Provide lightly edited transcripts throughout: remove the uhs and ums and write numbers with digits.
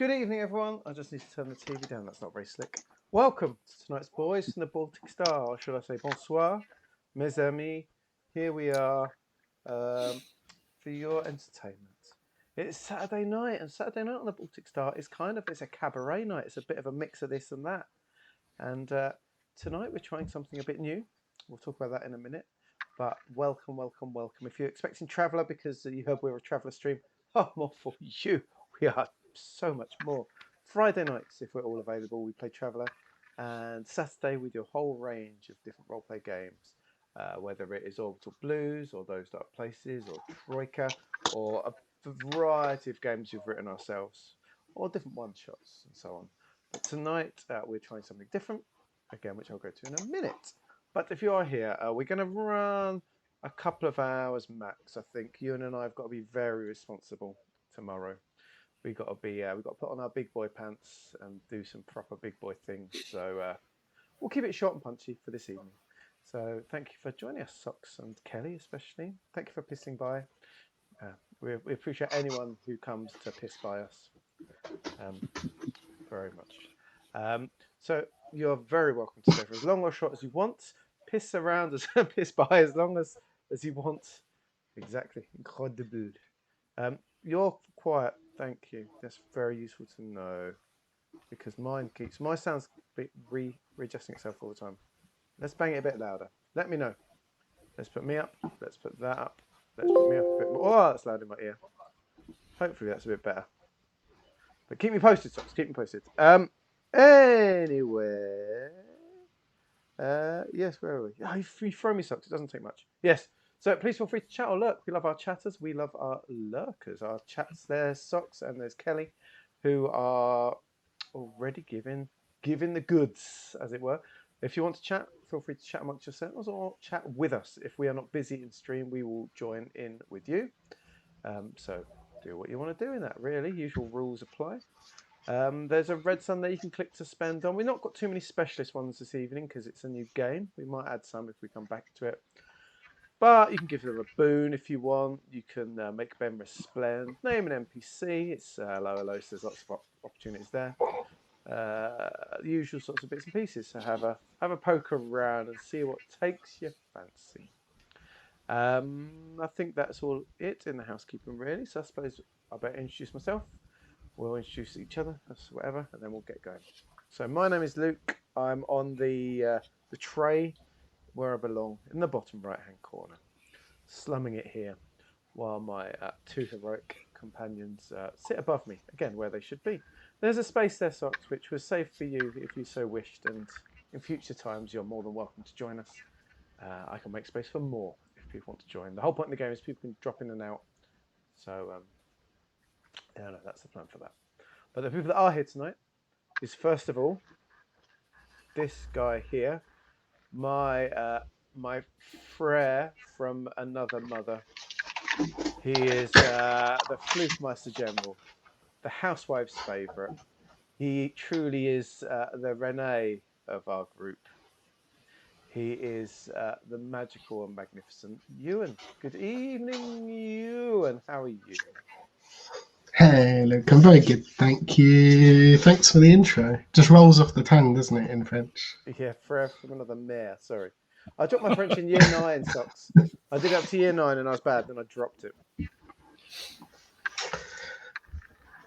Good evening, everyone. I just need to turn the TV down. That's not very slick. Welcome to tonight's Boys from the Baltic Star. Or should I say bonsoir, mes amis. Here we are for your entertainment. It's Saturday night, and Saturday night on the Baltic Star is it's a cabaret night. It's a bit of a mix of this and that. And tonight we're trying something a bit new. We'll talk about that in a minute. But welcome, welcome, welcome. If you're expecting Traveller because you heard we're a Traveller stream, more for you. We are so much more. Friday nights, if we're all available, we play Traveller. And Saturday, we do a whole range of different roleplay games, whether it is Orbital Blues or Those Dark Places or Troika or a variety of games we've written ourselves or different one-shots and so on. But tonight, we're trying something different, again, which I'll go to in a minute. But if you are here, we're going to run a couple of hours max. I think Ewan and I have got to be very responsible tomorrow. We've got to put on our big boy pants and do some proper big boy things. So we'll keep it short and punchy for this evening. So thank you for joining us, Socks and Kelly especially. Thank you for pissing by. We appreciate anyone who comes to piss by us very much. So you're very welcome to stay for as long or short as you want. Piss around piss by as long as you want. Exactly. Incredible. You're quiet. Thank you. That's very useful to know because my sound's readjusting itself all the time. Let's bang it a bit louder. Let me know. Let's put me up. Let's put that up. Let's put me up a bit more. Oh, that's loud in my ear. Hopefully that's a bit better. But keep me posted, Socks. Keep me posted. Anyway. Yes, where are we? Oh, you throw me, Socks. It doesn't take much. Yes. So please feel free to chat or lurk. We love our chatters. We love our lurkers. Our chats. There's Socks and there's Kelly, who are already giving the goods, as it were. If you want to chat, feel free to chat amongst yourselves or chat with us. If we are not busy in stream, we will join in with you. So do what you want to do in that, really. Usual rules apply. There's a red sun there you can click to spend on. We've not got too many specialist ones this evening because it's a new game. We might add some if we come back to it. But you can give them a boon if you want. You can make Ben resplend. Name an NPC. It's Allo Allo, so there's lots of opportunities there. The usual sorts of bits and pieces. So have a poke around and see what takes your fancy. I think that's all it in the housekeeping, really. So I suppose I better introduce myself. We'll introduce each other, whatever, and then we'll get going. So my name is Luke. I'm on the tray where I belong, in the bottom right-hand corner, slumming it here, while my two heroic companions sit above me, again, where they should be. There's a space there, Socks, which was saved for you if you so wished, and in future times, you're more than welcome to join us. I can make space for more if people want to join. The whole point of the game is people can drop in and out, so no, that's the plan for that. But the people that are here tonight is, first of all, this guy here, my frère from another mother. He is the Floofmeister General, the housewife's favourite. He truly is the Rene of our group. He is the magical and magnificent Ewan. Good evening, Ewan. How are you? Hey, Luke, I'm very good, thank you. Thanks for the intro. Just rolls off the tongue, doesn't it, in French? Yeah, frère from another mare. Sorry. I dropped my French in year 9, Socks. I did it up to year 9 and I was bad, then I dropped it.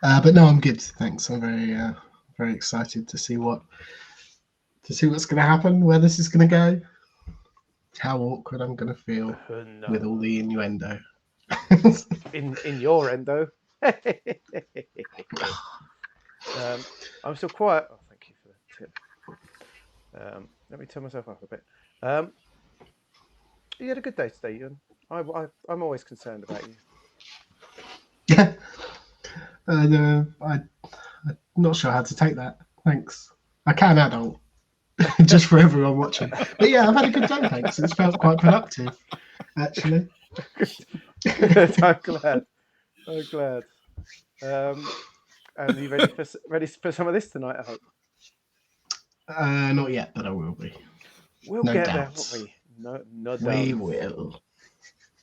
But no, I'm good, thanks. I'm very excited to see what's going to happen, where this is going to go, how awkward I'm going to feel No. with all the innuendo. in your endo. I'm still quiet. Oh, thank you for the tip. Let me turn myself up a bit. You had a good day today, Ewan. I'm always concerned about you. Yeah. I'm not sure how to take that. Thanks. I can adult, just for everyone watching. But yeah, I've had a good day, thanks. It's felt quite productive, actually. Good. I'm glad. And you ready for some of this tonight, I hope? Not yet, but I will be. We'll get there, won't we? No doubt. We will.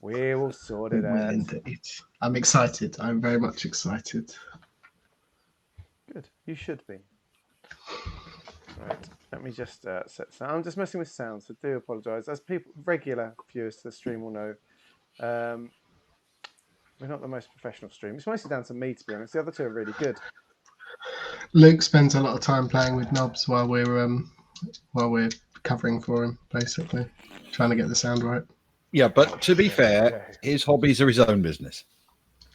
We will sort it out. Indeed. I'm excited. I'm very much excited. Good. You should be. Right. Let me just set sound. I'm just messing with sound, so do apologise. As people, regular viewers to the stream will know, we're not the most professional stream. It's mostly down to me, to be honest. The other two are really good. Luke spends a lot of time playing with knobs while we're covering for him, basically trying to get the sound right. Yeah, but to be fair, his hobbies are his own business.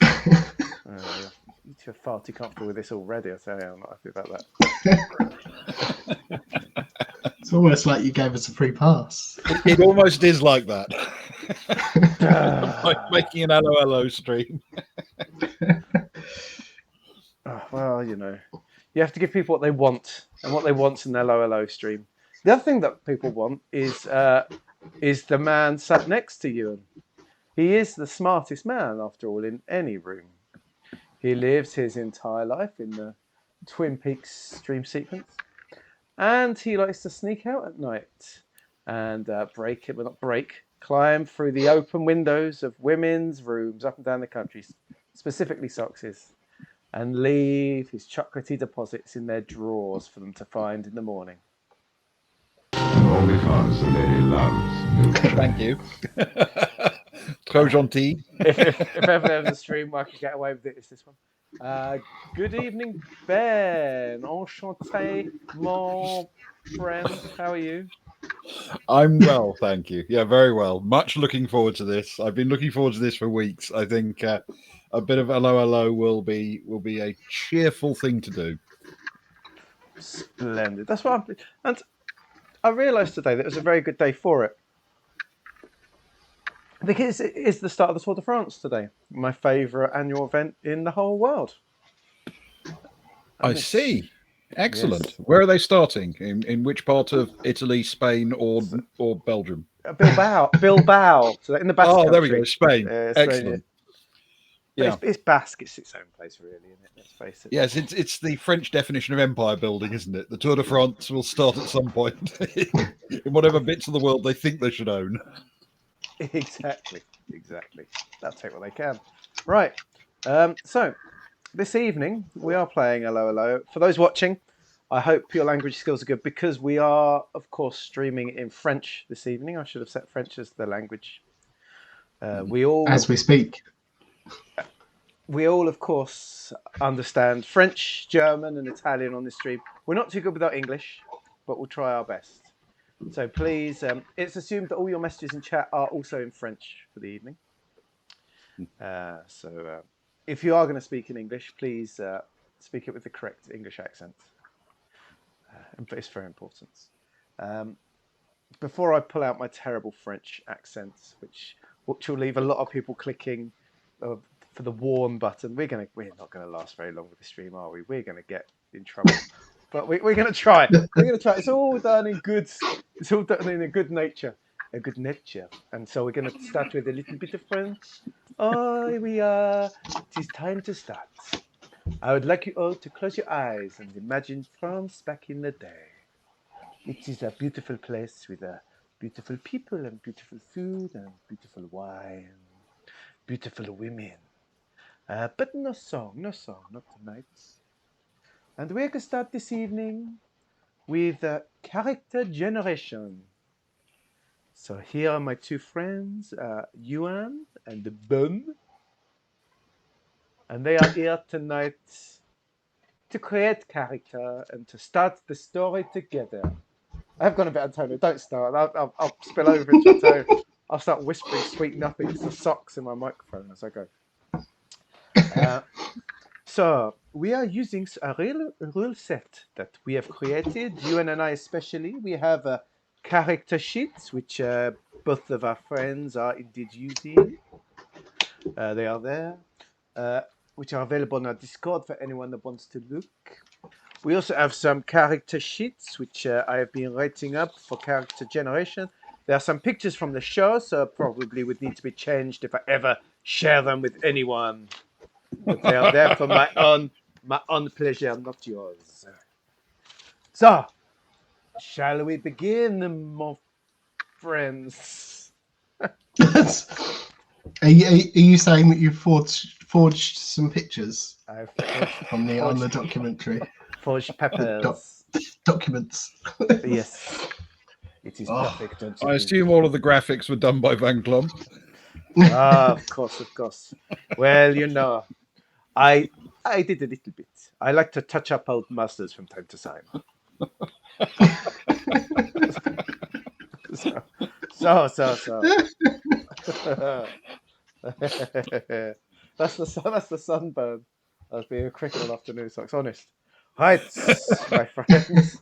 You two are far too comfortable with this already. I tell you, I'm not happy about that. It's almost like you gave us a free pass. It almost is like that. Like making an Allo Allo stream. Well, you know, you have to give people what they want, and what they want's an Allo Allo stream. The other thing that people want is the man sat next to you. He is the smartest man, after all, in any room. He lives his entire life in the Twin Peaks stream sequence, and he likes to sneak out at night and climb through the open windows of women's rooms up and down the country, specifically Sox's, and leave his chocolatey deposits in their drawers for them to find in the morning. Only because the lady loves you. Thank you. Trop gentil. If ever there was a stream where I could get away with it, it's this one. Good evening, Ben. Enchanté, mon friend. How are you? I'm well, thank you. Yeah, very well. Much looking forward to this. I've been looking forward to this for weeks. I think a bit of Allo Allo will be a cheerful thing to do. Splendid. That's what and I realised today that it was a very good day for it. Because it is the start of the Tour de France today, my favourite annual event in the whole world. I see. Excellent. Yes. Where are they starting? In which part of Italy, Spain, or Belgium? Bilbao. So in the Basque Oh, country. there we go. Spain. Spain, Excellent. yeah. It's Basque. It's its own place, really, isn't it? Let's face it. Yes, it's the French definition of empire building, isn't it? The Tour de France will start at some point in whatever bits of the world they think they should own. Exactly. They'll take what they can. Right. So, this evening, we are playing Allo Allo. For those watching, I hope your language skills are good, because we are, of course, streaming in French this evening. I should have set French as the language. As we speak. We all, of course, understand French, German, and Italian on this stream. We're not too good with our English, but we'll try our best. So please, it's assumed that all your messages in chat are also in French for the evening. So if you are going to speak in English, please speak it with the correct English accent. But it's very important. Before I pull out my terrible French accent, which will leave a lot of people clicking for the warn button, we're not going to last very long with the stream, are we? We're going to get in trouble. But we're going to try. It's all done in good. It's all done in a good nature. And so we're going to start with a little bit of French. It is time to start. I would like you all to close your eyes and imagine France back in the day. It is a beautiful place with beautiful people and beautiful food and beautiful wine, beautiful women. But no song, not tonight. And we're going to start this evening with character generation. So here are my two friends, Yuan and Ben. And they are here tonight to create character and to start the story together. I've gone a bit Antonio. Don't start. I'll spill over into Antonio. I'll start whispering sweet nothings to socks in my microphone as I go. So we are using a real rule set that we have created, Yuan and I especially. We have character sheets, which both of our friends are indeed using. They are there, which are available on our Discord for anyone that wants to look. We also have some character sheets, which I have been writing up for character generation. There are some pictures from the show, so probably would need to be changed if I ever share them with anyone. But they are there for my own pleasure, not yours. So, shall we begin, my friends? Are you saying that you forged some pictures I've on the forged, documentary. forged peppers. Documents. Yes. It is Oh, perfect, don't you I think? assume all of the graphics were done by Van Klum. Ah, of course, of course. Well, you know, I did a little bit. I like to touch up old masters from time to time. So. That's the sunburn. That's being a cricket all afternoon, so it's honest. Right, my friends.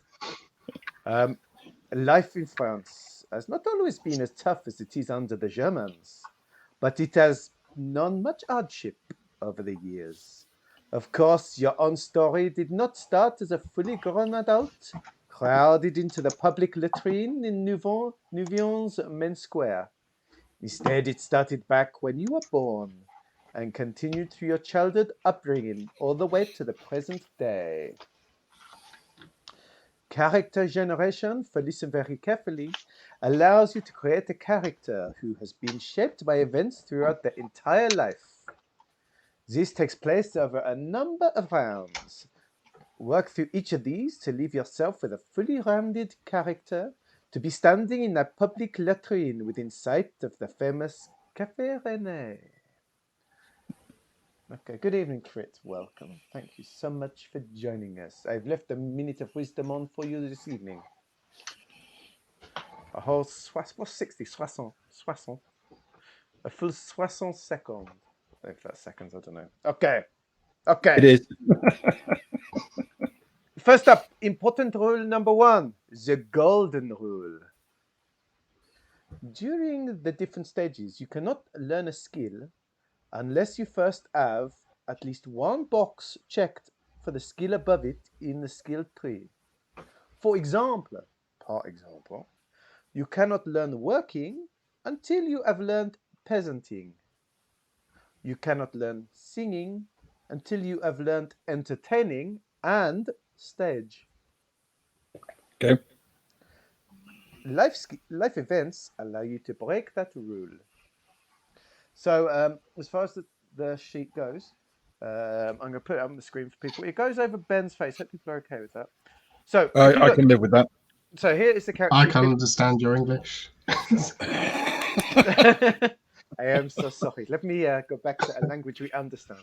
Um, life in France has not always been as tough as it is under the Germans, but it has known much hardship over the years. Of course, your own story did not start as a fully grown adult, crowded into the public latrine in Nouvion's Main Square. Instead, it started back when you were born and continued through your childhood upbringing all the way to the present day. Character generation, for listen very carefully, allows you to create a character who has been shaped by events throughout their entire life. This takes place over a number of rounds. Work through each of these to leave yourself with a fully rounded character to be standing in a public latrine within sight of the famous Café René. Okay, good evening, Fritz. Welcome. Thank you so much for joining us. I've left a minute of wisdom on for you this evening. A whole 60, 60. A full 60 seconds. If that's seconds, I don't know. Okay. It is. First up, important rule number 1, the golden rule. During the different stages, you cannot learn a skill unless you first have at least one box checked for the skill above it in the skill tree. For example, you cannot learn working until you have learned peasanting. You cannot learn singing until you have learned entertaining and stage. Okay. Life events allow you to break that rule. So as far as the sheet goes, I'm going to put it up on the screen for people. It goes over Ben's face. Hope people are okay with that. So if you I look, can live with that. so here is the character I sheet. can understand your English. I am so sorry. Let me go back to a language we understand.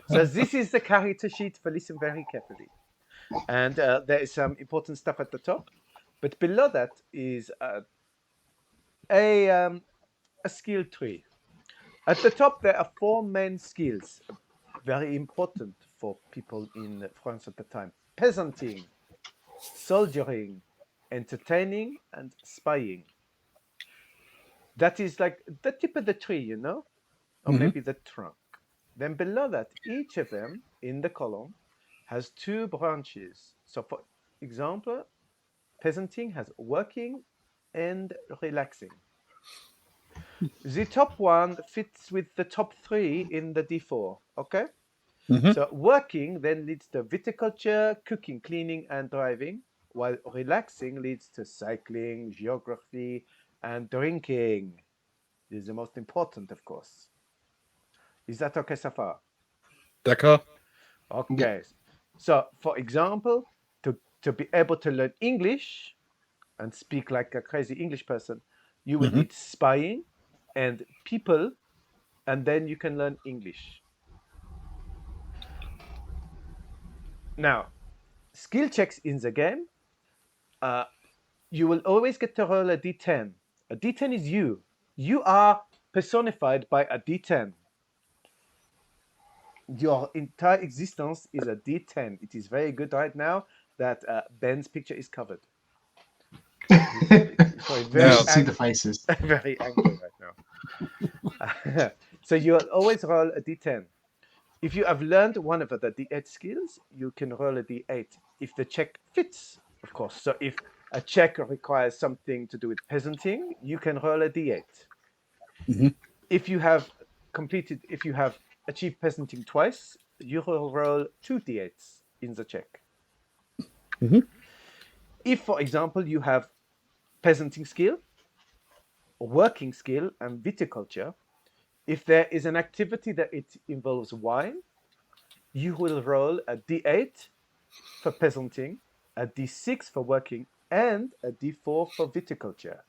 So this is the character sheet for listen very carefully. And there is some important stuff at the top. But below that is a skill tree. At the top, there are 4 main skills, very important for people in France at the time. Peasanting, soldiering, entertaining, and spying. That is like the tip of the tree, you know? Or maybe the trunk. Then below that, each of them in the column has 2 branches. So for example, peasanting has working and relaxing. The top one fits with the top 3 in the D4, okay? So working then leads to viticulture, cooking, cleaning, and driving, while relaxing leads to cycling, geography, and drinking. This is the most important, of course. Is that okay so far? D'accord. Okay. Yeah. So, for example, to be able to learn English and speak like a crazy English person, you will need spying and people, and then you can learn English. Now, skill checks in the game, you will always get to roll a d10. A d10 is you. You are personified by a d10. Your entire existence is a d10. It is very good right now that Ben's picture is covered. He's probably You should see the faces. very angry right now. So you'll always roll a d10. If you have learned one of the d8 skills, you can roll a d8 if the check fits, of course. So if a check requires something to do with peasanting, you can roll a d8. If you have achieved peasanting twice, you will roll 2 d8s in the check. If, for example, you have peasanting skill, working skill, and viticulture, If there is an activity that it involves wine, you will roll a d8 for peasanting, a d6 for working, and a d4 for viticulture.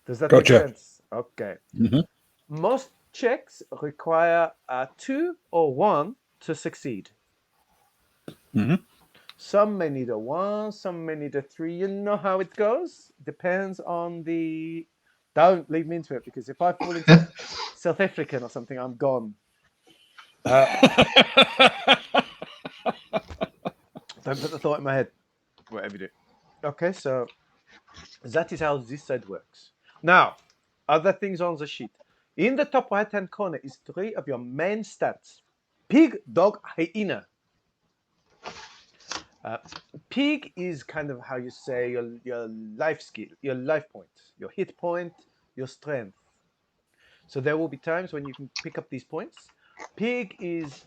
Does that make Gotcha. sense? Okay. Mhm. Most checks require a 2 or 1 to succeed. Mhm. Some may need a 1, some may need a 3. You know how it goes. Depends on the. Don't lead me into it, because if I fall into South African or something, I'm gone. Don't put the thought in my head. Whatever you do. Okay, so that is how this side works. Now, other things on the sheet. In the top right-hand corner is 3 of your main stats. Pig, dog, hyena. Pig is kind of how you say your life skill, your life point, your hit point, your strength. So there will be times when you can pick up these points. Pig is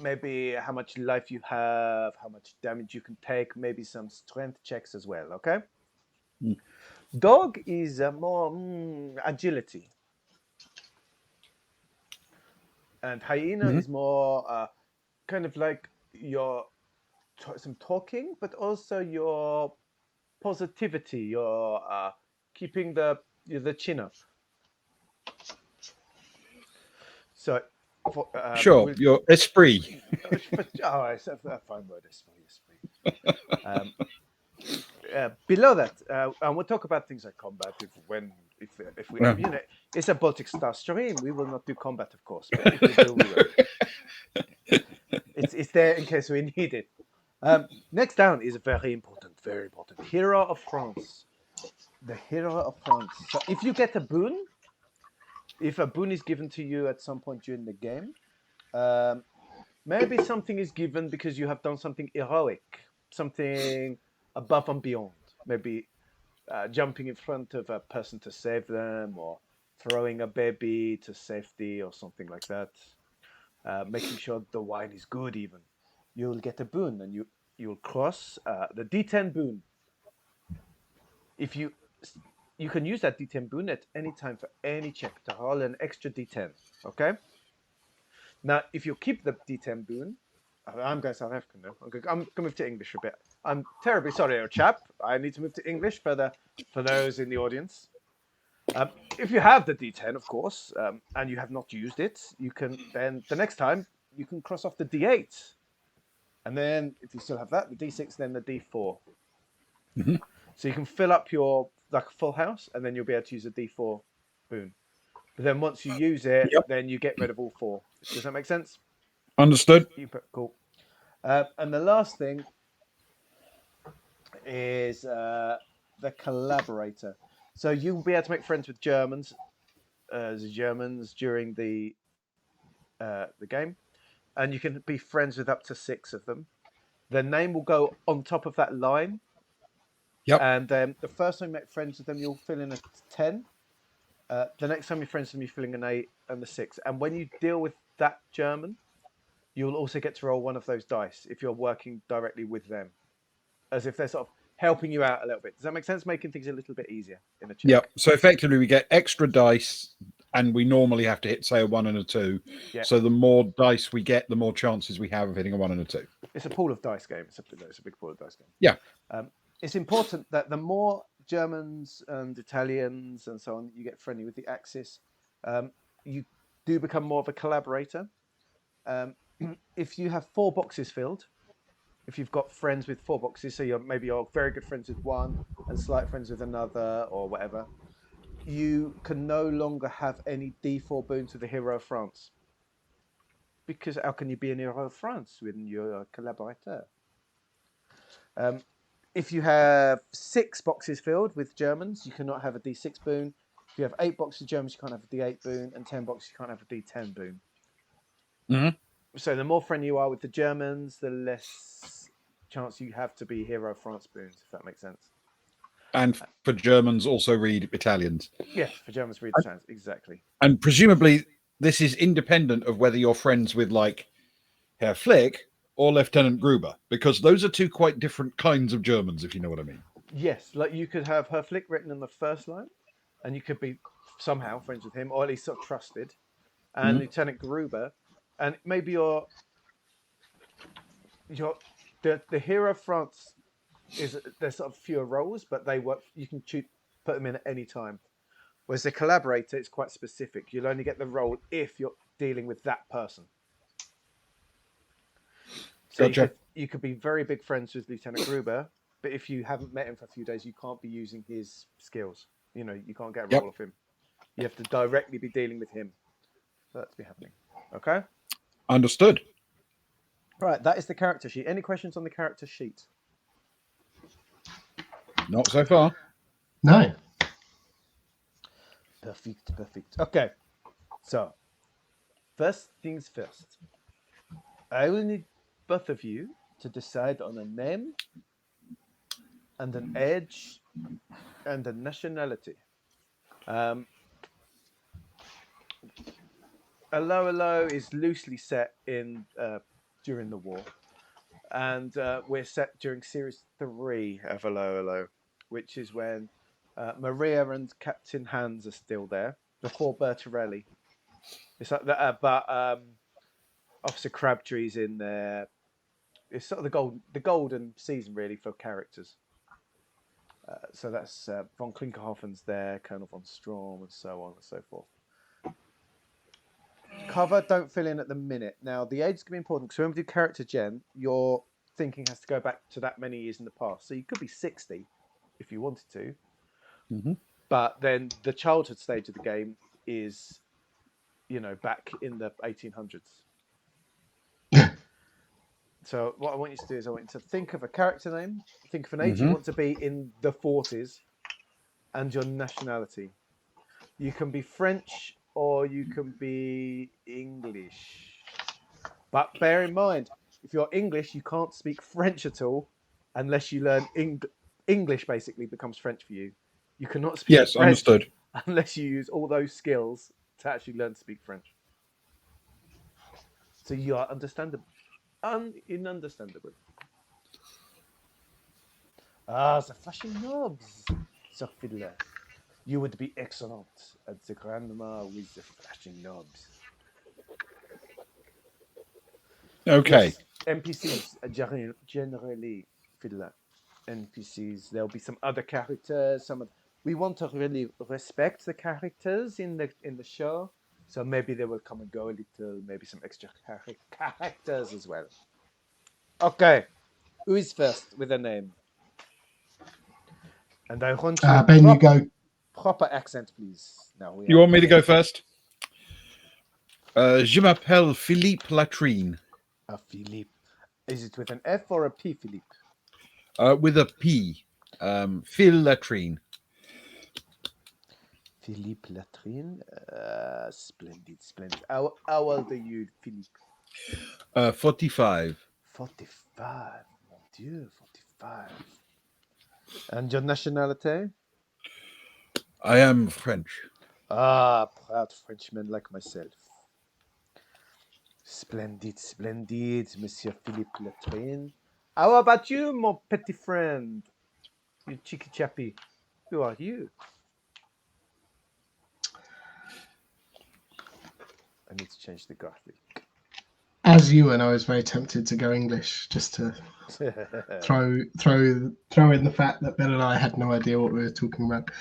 maybe how much life you have, how much damage you can take, maybe some strength checks as well, okay? Dog is more agility. And hyena is more kind of like your some talking, but also your positivity, your keeping the chin up. So, Sure, your esprit. oh, it's a fine word, esprit. Below that, and we'll talk about things like combat if we Yeah. you know, it's a Baltic Star stream. We will not do combat, of course, but if we do, we will. It's there in case we need it. Next down is very important, very important. Hero of France. The hero of France. So if you get a boon, if a boon is given to you at some point during the game, maybe something is given because you have done something heroic, something above and beyond. Maybe jumping in front of a person to save them, or throwing a baby to safety, or something like that. Making sure the wine is good, even. You'll get a boon, and you'll cross the D10 boon. If you can use that D10 boon at any time for any check to roll an extra D10. Okay. Now, if you keep the D10 boon, I'm going South African now. I'm going to move to English a bit. I'm terribly sorry, old chap. I need to move to English for those in the audience. If you have the D10, of course, and you have not used it, you can then the next time you can cross off the D8, and then if you still have that, the D6, then the D4. So you can fill up your like full house, and then you'll be able to use a D4 boon. But then once you use it, Yep. then you get rid of all 4. Does that make sense? Understood. Cool. And the last thing is the collaborator. So you'll be able to make friends with Germans during the game, and you can be friends with up to 6 of them. Their name will go on top of that line. Yep. And then the first time you make friends with them, you'll fill in a 10. The next time you're friends with them, you're filling an 8 and the 6. And when you deal with that German, you'll also get to roll one of those dice if you're working directly with them, as if they're sort of helping you out a little bit. Does that make sense? Making things a little bit easier in a check. Yep. So effectively, we get extra dice, and we normally have to hit, say, a 1 and a 2. Yeah. So the more dice we get, the more chances we have of hitting a 1 and a 2. It's a pool of dice game. It's a big pool of dice game. Yeah. It's important that the more Germans and Italians and so on you get friendly with the Axis, you do become more of a collaborator. If you have 4 boxes filled, if you've got friends with 4 boxes, so you're very good friends with one and slight friends with another or whatever, you can no longer have any D4 boons with the hero of France. Because how can you be an hero of France when you're a collaborator? If you have 6 boxes filled with Germans, you cannot have a D6 boon. If you have 8 boxes of Germans, you can't have a D8 boon, and 10 boxes, you can't have a D10 boon. Mm-hmm. So the more friendly you are with the Germans, the less chance you have to be hero of France boons, if that makes sense. And for Germans, also read Italians. Yes, for Germans, read Italians, exactly. And presumably, this is independent of whether you're friends with, like, Herr Flick or Lieutenant Gruber, because those are 2 quite different kinds of Germans, if you know what I mean. Yes, like you could have Herr Flick written in the first line, and you could be somehow friends with him, or at least sort of trusted. And Lieutenant Gruber, and maybe you're the hero of France is there's sort of fewer roles, but they work. You can put them in at any time. Whereas the collaborator is quite specific. You'll only get the role if you're dealing with that person. So Gotcha. you could be very big friends with Lieutenant Gruber, but if you haven't met him for a few days, you can't be using his skills. You know, you can't get a role of him. You have to directly be dealing with him for that to be happening. Okay? Understood. Right, that is the character sheet. Any questions on the character sheet? Not so far. No. Perfect. Okay, so first things first. I will need both of you to decide on a name and an age and a nationality. Allo Allo is loosely set in during the war, and we're set during series 3 of Allo Allo, which is when Maria and Captain Hans are still there before Bertorelli. It's like that, but Officer Crabtree's in there. It's sort of the golden season really for characters. So that's von Klinkerhoffen's there, Colonel von Strom, and so on and so forth. Cover don't fill in at the minute. Now the age is going to be important because when we do character gen, your thinking has to go back to that many years in the past. So you could be 60 if you wanted to, but then the childhood stage of the game is, back in the 1800s. So what I want you to do is I want you to think of a character name, think of an age you want to be in the 40s, and your nationality. You can be French or you can be English. But bear in mind, if you're English, you can't speak French at all unless you learn English. Basically becomes French for you. You cannot speak French Understood. unless you use all those skills to actually learn to speak French. So you are understandable. Inunderstandable. The flashing knobs, Sir Fiddler. You would be excellent at the grandma with the flashing knobs. Okay. Yes, NPCs are generally Fiddler. NPCs. There'll be some other characters. We want to really respect the characters in the show. So maybe they will come and go a little. Maybe some extra characters as well. Okay, who is first with a name? And I want you Ben, you go. proper accent, please. Now You want me to go first? Je m'appelle Philippe Latrine. Philippe. Is it with an F or a P, Philippe? With a P. Phil Latrine. Philippe Latrine. Splendid. How old are you, Philippe? 45. 45. Mon Dieu, 45. And your nationality? I am French. Proud Frenchman like myself. Splendid, Monsieur Philippe Latrine. How about you, mon petit friend? You cheeky chappy. Who are you? I need to change the graphic. As you and I was very tempted to go English just to throw in the fact that Ben and I had no idea what we were talking about.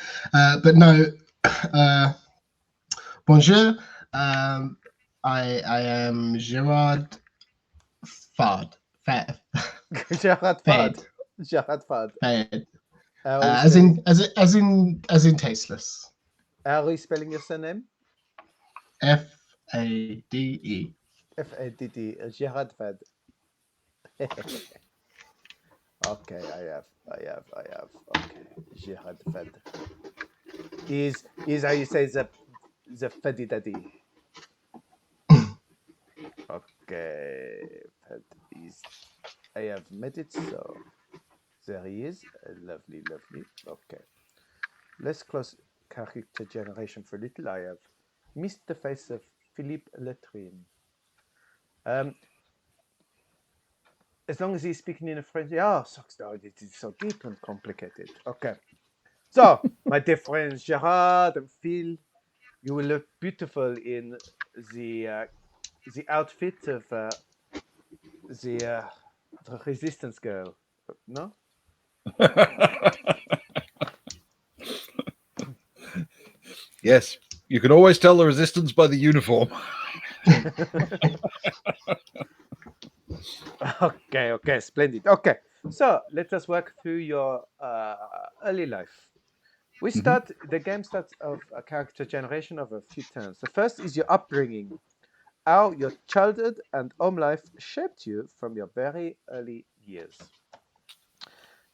But no, bonjour. I am Gerard Fard. Gerard Fad. Gerard Fad. Fad. As in tasteless. How are you spelling your surname? Fade. Fadd. Gerard Fad. Okay, I have. Okay, Gerard Fad. Is how you say the Faddy Daddy. Okay, Fad is. I have made it so. There he is. Lovely. Okay. Let's close character generation for a little. I have missed the face of Philippe Latrine. As long as he's speaking in a French, it is so deep and complicated. Okay. So, my dear friends, Gerard and Phil, you will look beautiful in the outfit of the resistance girl. No? Yes, you can always tell the resistance by the uniform. Okay, splendid. Okay, so let us work through your early life. The game starts of a character generation of a few turns. The first is your upbringing, how your childhood and home life shaped you from your very early years.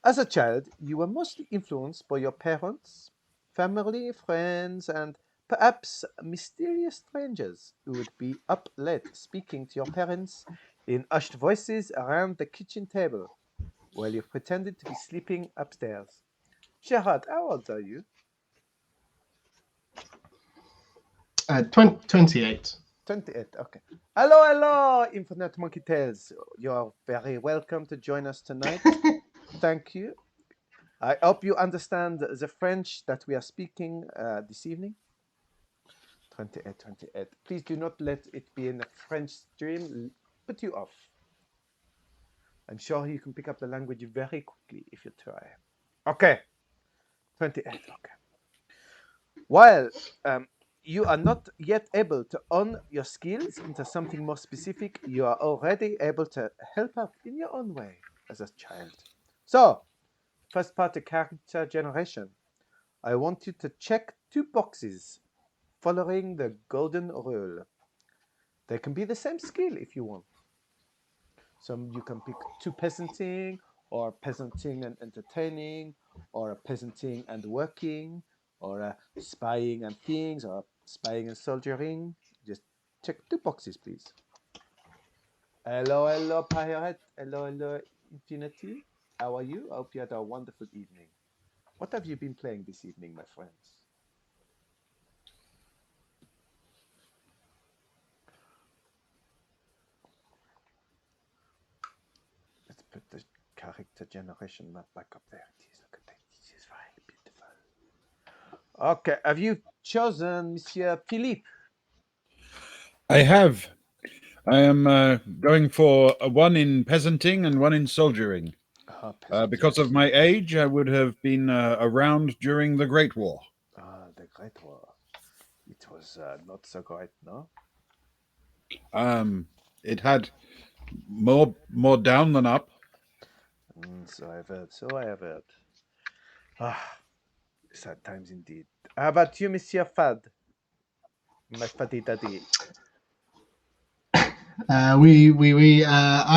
As a child, you were mostly influenced by your parents, family, friends, and perhaps mysterious strangers who would be up late speaking to your parents in hushed voices around the kitchen table while you pretended to be sleeping upstairs. Gerard, how old are you? 28. 28. Okay. Hello, Infinite Monkey Tales. You're very welcome to join us tonight. Thank you. I hope you understand the French that we are speaking this evening. 28, 28. Please do not let it be in a French stream put you off. I'm sure you can pick up the language very quickly if you try. Okay. 28. Okay. While you are not yet able to hone your skills into something more specific, you are already able to help out in your own way as a child. So, first part of character generation. I want you to check 2 boxes following the golden rule. They can be the same skill if you want. So you can pick 2 peasanting, or peasanting and entertaining, or a peasanting and working, or a spying and things, or spying and soldiering. Just check 2 boxes, please. Hello, pirate. Hello, infinity. How are you? I hope you had a wonderful evening. What have you been playing this evening, my friends? Let's put the character generation map back up there. It is. Look at that. This is very beautiful. Okay, have you chosen Monsieur Philippe? I have. I am going for a 1 in peasanting and 1 in soldiering. Because of my age, I would have been around during the Great War. The Great War. It was not so great, no? It had more down than up. So I have heard. Sad times indeed. How about you, Monsieur Fad? My faddy daddy. I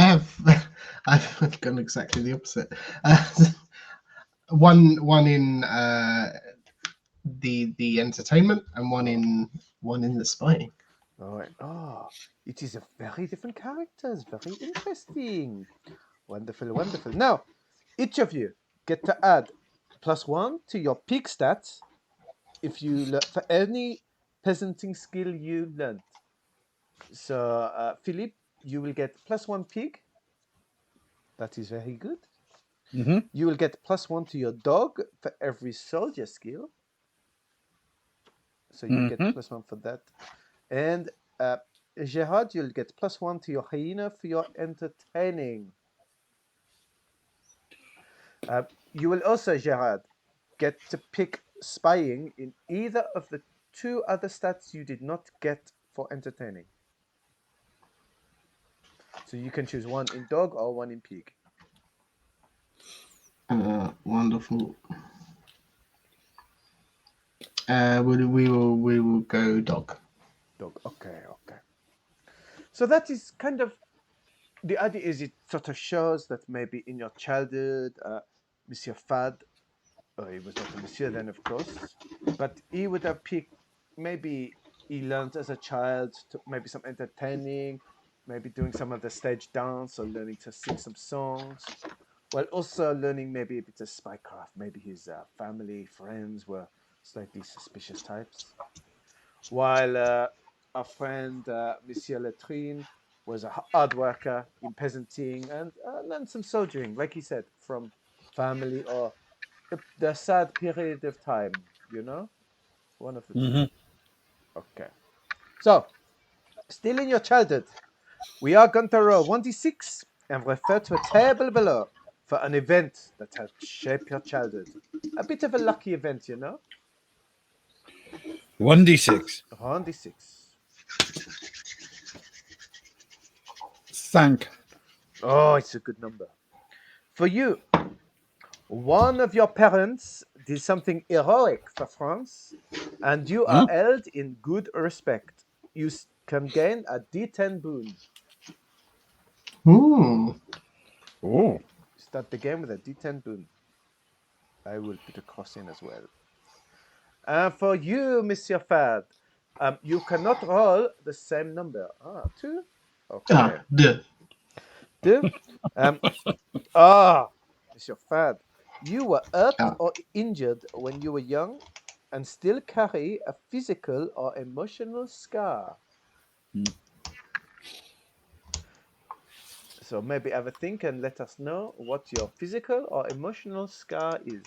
have, I've gone exactly the opposite. One in the entertainment, and one in the spying. Oh, it is a very different characters. Very interesting. Wonderful. Now, each of you get to add +1 to your pig stats if you for any peasanting skill you learned. So, Philippe, you will get +1 pig. That is very good. You will get +1 to your dog for every soldier skill. So you get +1 for that. And Gerard, you'll get +1 to your hyena for your entertaining. You will also, Gerard, get to pick spying in either of the 2 other stats you did not get for entertaining. So you can choose 1 in dog or 1 in pig. Wonderful. We will go dog. Dog. Okay. So that is kind of the idea. Is it sort of shows that maybe in your childhood, Monsieur Fad, he was not a Monsieur then, of course, but he would have picked, maybe he learned as a child to maybe some entertaining, maybe doing some of the stage dance or learning to sing some songs, while also learning maybe a bit of spycraft. Maybe his family, friends were slightly suspicious types, while our friend Monsieur Latrine was a hard worker in peasanting and learned some soldiering, like he said, from family or the sad period of time, you know? One of the two. Mm-hmm. Okay. So, still in your childhood, we are going to roll 1d6 and refer to a table below for an event that has shaped your childhood. A bit of a lucky event, you know? 1d6. 1d6. Thank. Oh, it's a good number. For you, one of your parents did something heroic for France, and you are held in good respect. You can gain a D10 boon. Oh. Start the game with a D10 boon. I will put a cross in as well. For you, Monsieur Fad, you cannot roll the same number. 2? Okay. Deux. 2. Monsieur Fad, you were hurt or injured when you were young and still carry a physical or emotional scar. So maybe have a think and let us know what your physical or emotional scar is.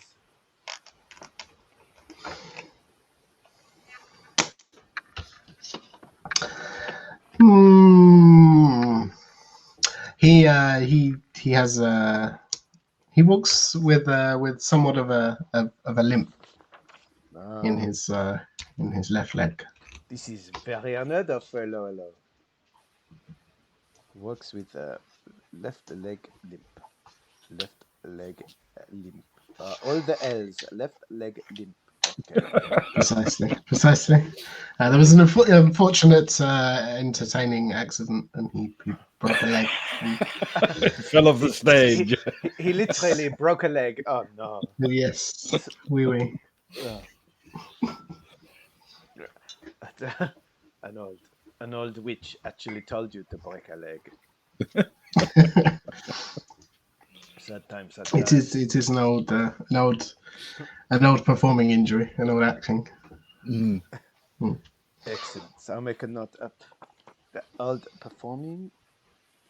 He has he walks with somewhat of a limp in his left leg. This is very unheard of for Allo Allo. Works with left leg limp. Left leg limp. All the L's. Left leg limp. Okay. Precisely. There was an unfortunate, entertaining accident, and he broke a leg. Fell off the stage. He literally broke a leg. Oh no. Yes. Oui. An old witch actually told you to break a leg. Sad time. It is an old performing injury, an old acting. Excellent. So I'll make a note of the old performing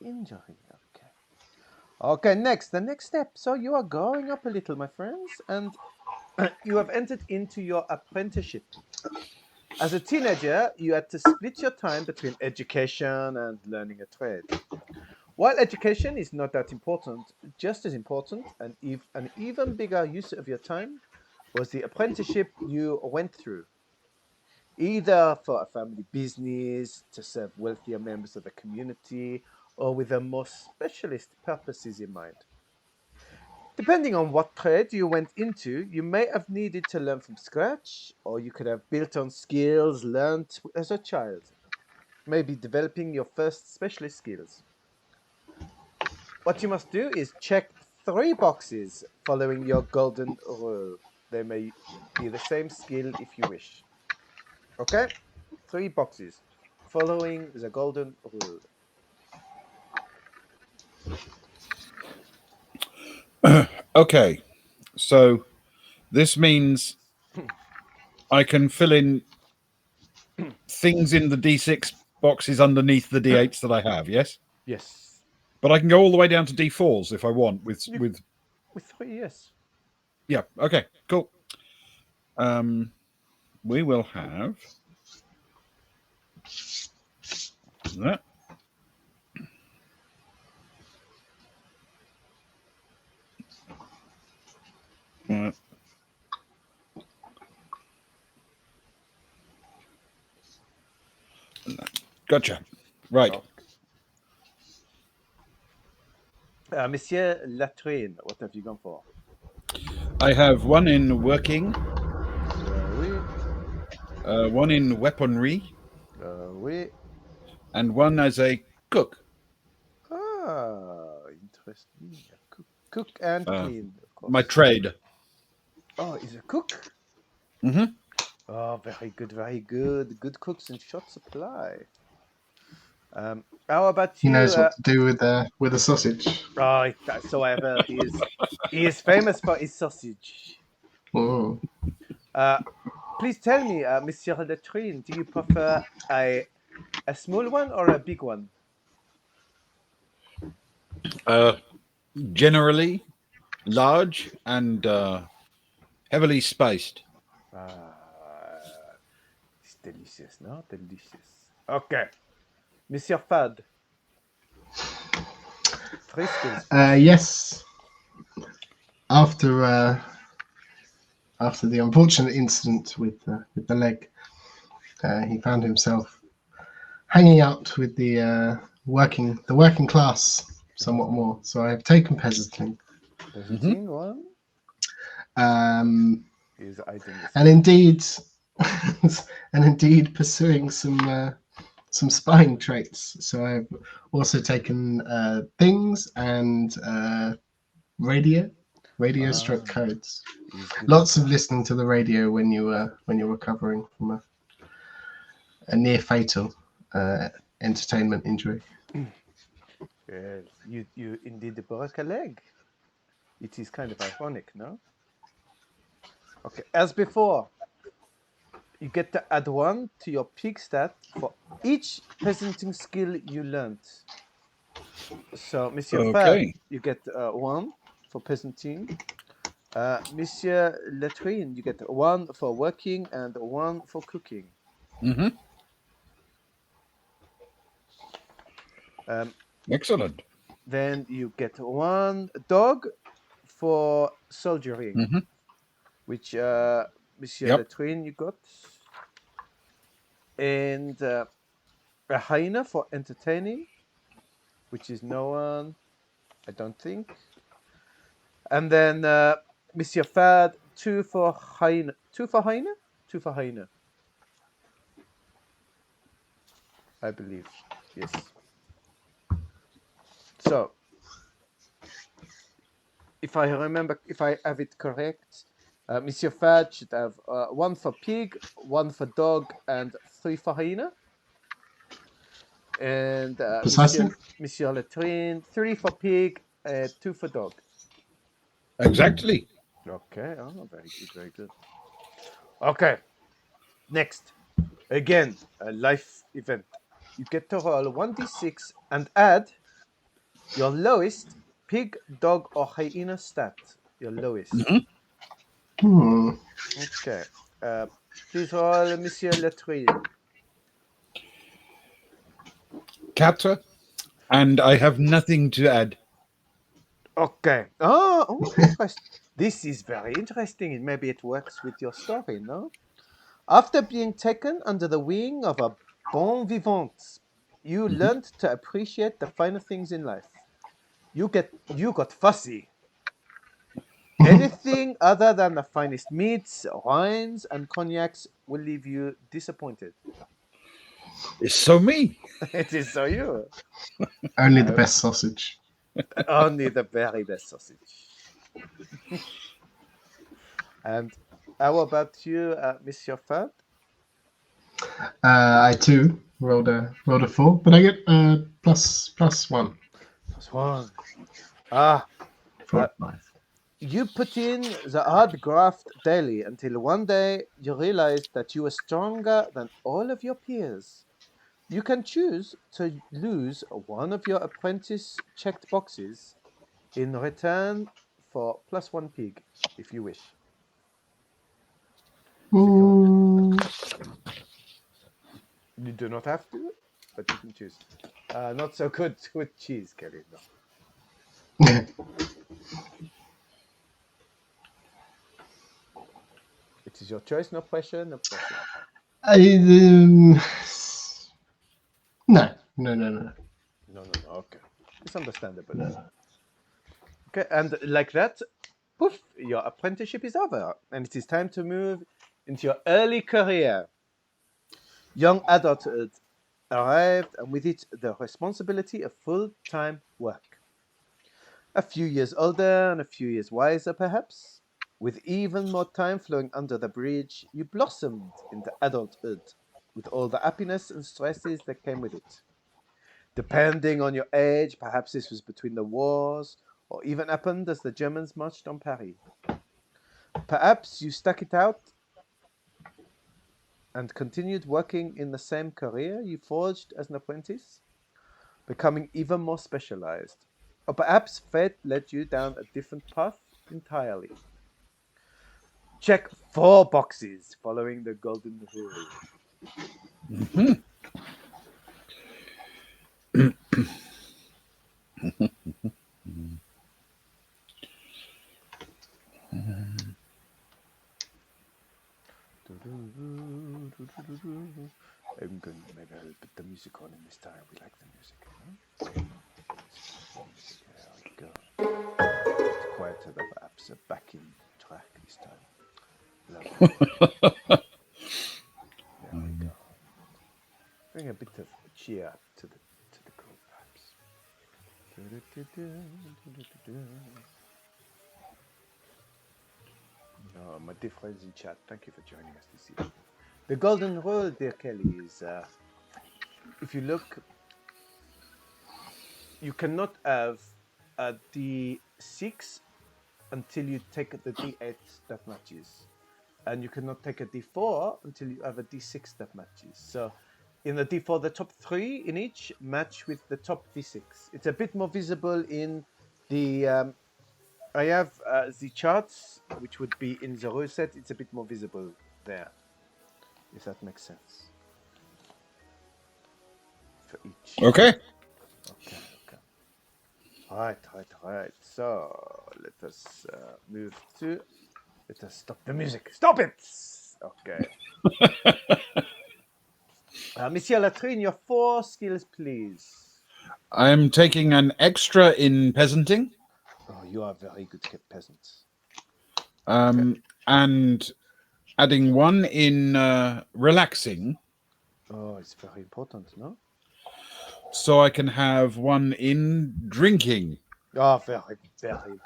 injury. Okay, the next step. So you are growing up a little, my friends, and you have entered into your apprenticeship. As a teenager, you had to split your time between education and learning a trade. While education is not that important, just as important, and an even bigger use of your time was the apprenticeship you went through. Either for a family business, to serve wealthier members of the community, or with a more specialist purposes in mind. Depending on what trade you went into, you may have needed to learn from scratch, or you could have built on skills learned as a child, maybe developing your first specialist skills. What you must do is check 3 boxes following your golden rule. They may be the same skill if you wish. Okay? 3 boxes following the golden rule. Okay, so this means I can fill in things in the D6 boxes underneath the D8s that I have, yes? Yes. But I can go all the way down to D4s if I want with 3, yes. Yeah, okay, cool. We will have that. Gotcha. Right. Monsieur Latrine, what have you gone for? I have 1 in working, Oui. 1 in weaponry, Oui. and 1 as a cook. Interesting. Cook and clean, of course. My trade. Oh, is a cook? Mm-hmm. Oh, very good, very good. Good cooks in short supply. How about you? He knows what to do with a sausage. Oh, so I have heard. He is famous for his sausage. Oh. Please tell me, Monsieur Latrine, do you prefer a small one or a big one? Generally large and heavily spiced. It's delicious, no? Delicious. Okay. Monsieur Fad. 3 skills. Yes. After the unfortunate incident with the leg, he found himself hanging out with the working class somewhat more. So I have taken peasanting. Peasanting one Um, is hiding the and indeed, and indeed pursuing some spying traits. So I've also taken things and radio stroke codes. Lots of listening to the radio when you're recovering from a near fatal entertainment injury. Yes, you indeed broke a leg. It is kind of ironic, no? Okay, as before, you get to add 1 to your peak stat for each peasanting skill you learnt. So, Monsieur Fad, Okay. you get 1 for peasanting. Monsieur Latrine, you get 1 for working and 1 for cooking. Excellent. Then you get 1 dog for soldiering, which Monsieur Latrine you got. And a hyena for entertaining, which is no one, I don't think. And then Monsieur Fad, 2 for hyena. 2 for hyena? 2 for hyena, I believe. Yes. So, if I have it correct, Monsieur Fad should have 1 for pig, 1 for dog, and 3 for hyena. And Monsieur Latrine, 3 for pig, 2 for dog. Exactly. Okay. Oh, very good, very good. Okay. Next. Again, a life event. You get to roll 1d6 and add your lowest pig, dog, or hyena stat. Your lowest. Okay. Please roll, Monsieur Latrine. Capture, and I have nothing to add. Okay. Oh, interesting. This is very interesting, and maybe it works with your story, no? After being taken under the wing of a bon vivant, you learned to appreciate the finer things in life. You got fussy. Anything other than the finest meats, wines, and cognacs will leave you disappointed. It's so me. It is so you. Only the best sausage. Only the very best sausage. And how about you, Monsieur Fad? I too rolled a 4, but I get plus 1. Plus 1. Ah. For life. You put in the hard graft daily until one day you realized that you were stronger than all of your peers. You can choose to lose one of your apprentice checked boxes in return for plus 1 pig, if you wish. You do not have to, but you can choose. Not so good with cheese, Kelly. No. It is your choice, no pressure, no pressure. No. No, okay. It's understandable. No. Okay, and like that, poof, your apprenticeship is over, and it is time to move into your early career. Young adulthood arrived, and with it, the responsibility of full-time work. A few years older and a few years wiser, perhaps, with even more time flowing under the bridge, you blossomed into adulthood, with all the happiness and stresses that came with it. Depending on your age, perhaps this was between the wars, or even happened as the Germans marched on Paris. Perhaps you stuck it out and continued working in the same career you forged as an apprentice, becoming even more specialized. Or perhaps fate led you down a different path entirely. Check 4 boxes following the golden rule. I'm going to maybe I'll put the music on in this time. We like the music. There we go. It's quieter the perhaps a backing track this time. Lovely. There we go. Bring a bit of cheer to the group, perhaps. Oh, my dear friends in chat, thank you for joining us this evening. The golden rule, dear Kelly, is if you look, you cannot have a D6 until you take the D8 that matches. And you cannot take a D4 until you have a D6 that matches. So in the D4, the top 3 in each match with the top D6. It's a bit more visible in the... I have the charts, which would be in the rule set. It's a bit more visible there, if that makes sense. For each. Okay. Okay. Right. So let us move to... Let us stop the music. Stop it! Okay. Monsieur Latrine, your 4 skills, please. I'm taking an extra in peasanting. Oh, you are very good peasants. And adding 1 in relaxing. Oh, it's very important, no? So I can have 1 in drinking. Oh, very, very important.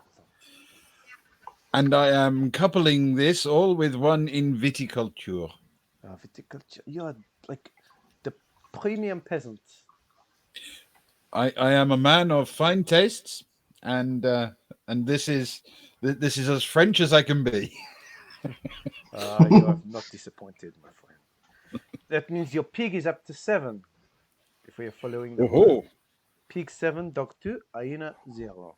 And I am coupling this all with 1 in viticulture. Viticulture. You are like the premium peasant. I am a man of fine tastes, and this is as French as I can be. You have not disappointed, my friend. That means your pig is up to 7. If we are following the rule. Pig 7, dog 2, hyena 0.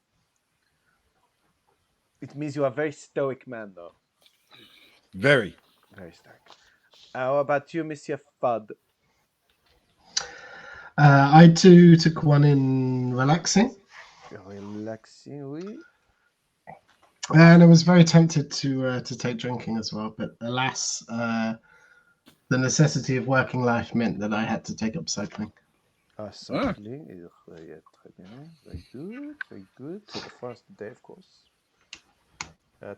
It means you are a very stoic man, though. Very stoic. How about you, Monsieur Fudd? I too took 1 in relaxing. Relaxing, oui. And I was very tempted to take drinking as well, but alas, the necessity of working life meant that I had to take up cycling. Cycling, très bien, very good. For the first day, of course.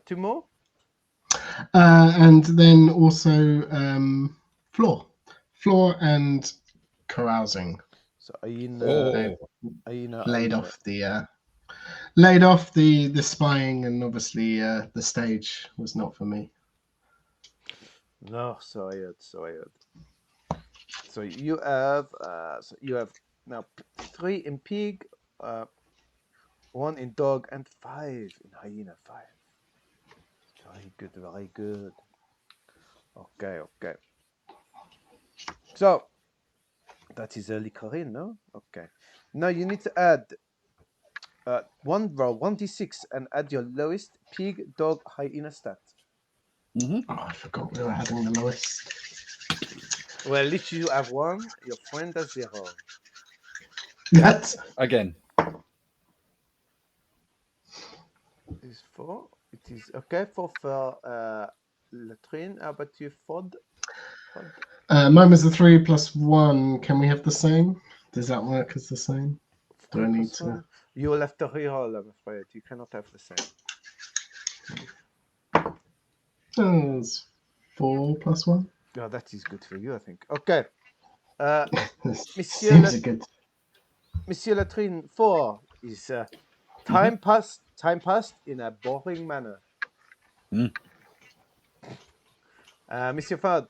2 more? And then also floor and carousing. So hyena laid off the spying, and obviously the stage was not for me. No, so I heard. So you have now 3 in pig, 1 in dog, and 5 in hyena. 5. Very good. Okay. So that is a Licorin, no? Okay. Now you need to add 1 d6 and add your lowest pig, dog, hyena stat. Oh, I forgot we were having the lowest. Well, at least you have 1. Your friend has 0. That's again. Is 4. It is okay for Latrine. How about you, Fod? Mine was a 3 plus 1. Can we have the same? Does that work as the same? Do I need to? You will have to reroll, I'm afraid. You cannot have the same. It's 4 plus 1. Oh, that is good for you, I think. Okay. Monsieur Latrine, 4 is time passed in a boring manner. Monsieur Fad,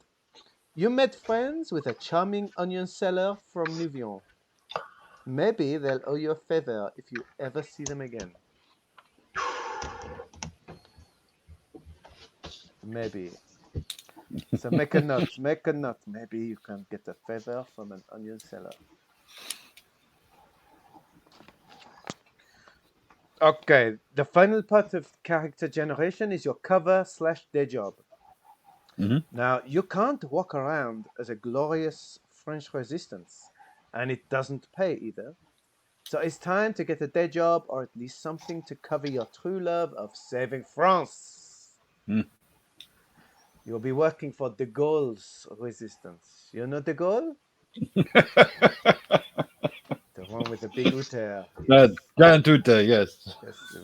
you made friends with a charming onion seller from Louvion. Maybe they'll owe you a favor if you ever see them again. Maybe. So make a note. Maybe you can get a favor from an onion seller. Okay, the final part of character generation is your cover/day job. Mhm. Now, you can't walk around as a glorious French resistance, and it doesn't pay either. So it's time to get a day job or at least something to cover your true love of saving France. Mm. You'll be working for de Gaulle's resistance. You know de Gaulle? The one with the big hair. Yes. Giant Tutor, yes. Yes.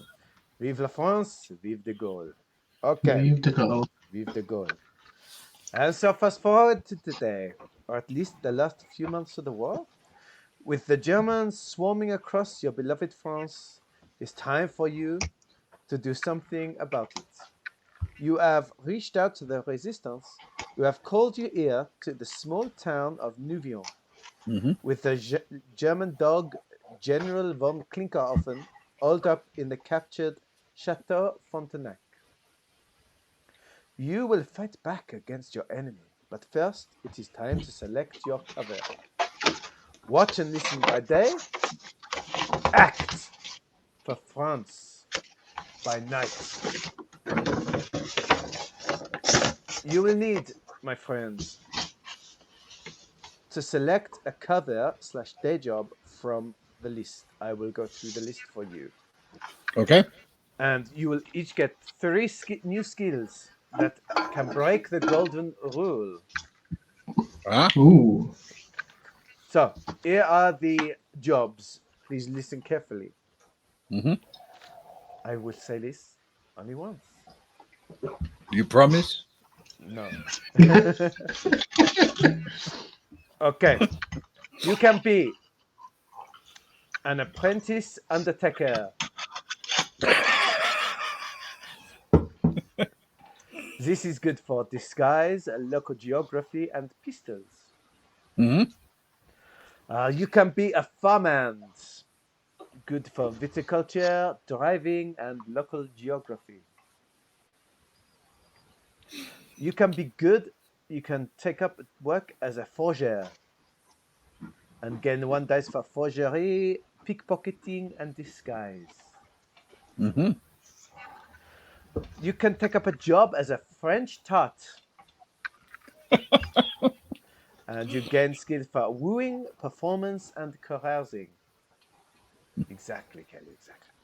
Vive la France, vive de Gaulle. Okay, Leave the goal. vive de Gaulle. And so fast forward to today, or at least the last few months of the war. With the Germans swarming across your beloved France, it's time for you to do something about it. You have reached out to the resistance. You have called your ear to the small town of Nouvion, Mhm. with the German dog General von Klinkerhoffen holed up in the captured Chateau Frontenac. You will fight back against your enemy, but first it is time to select your cover. Watch and listen by day, act for France by night. You will need, my friends, to select a cover/day job from the list. I will go through the list for you. Okay. And you will each get 3 new skills that can break the golden rule. Ah. Ooh. So, here are the jobs. Please listen carefully. Mhm. I will say this only once. You promise? No. Okay. You can be an apprentice undertaker. This is good for disguise, local geography, and pistols. Mhm. You can be a farmhand. Good for viticulture, driving, and local geography. You can be good. You can take up work as a forger and gain 1 dice for forgery, pickpocketing, and disguise. Mhm. You can take up a job as a French tart. And you gain skills for wooing, performance, and carousing. Exactly, Kelly, exactly.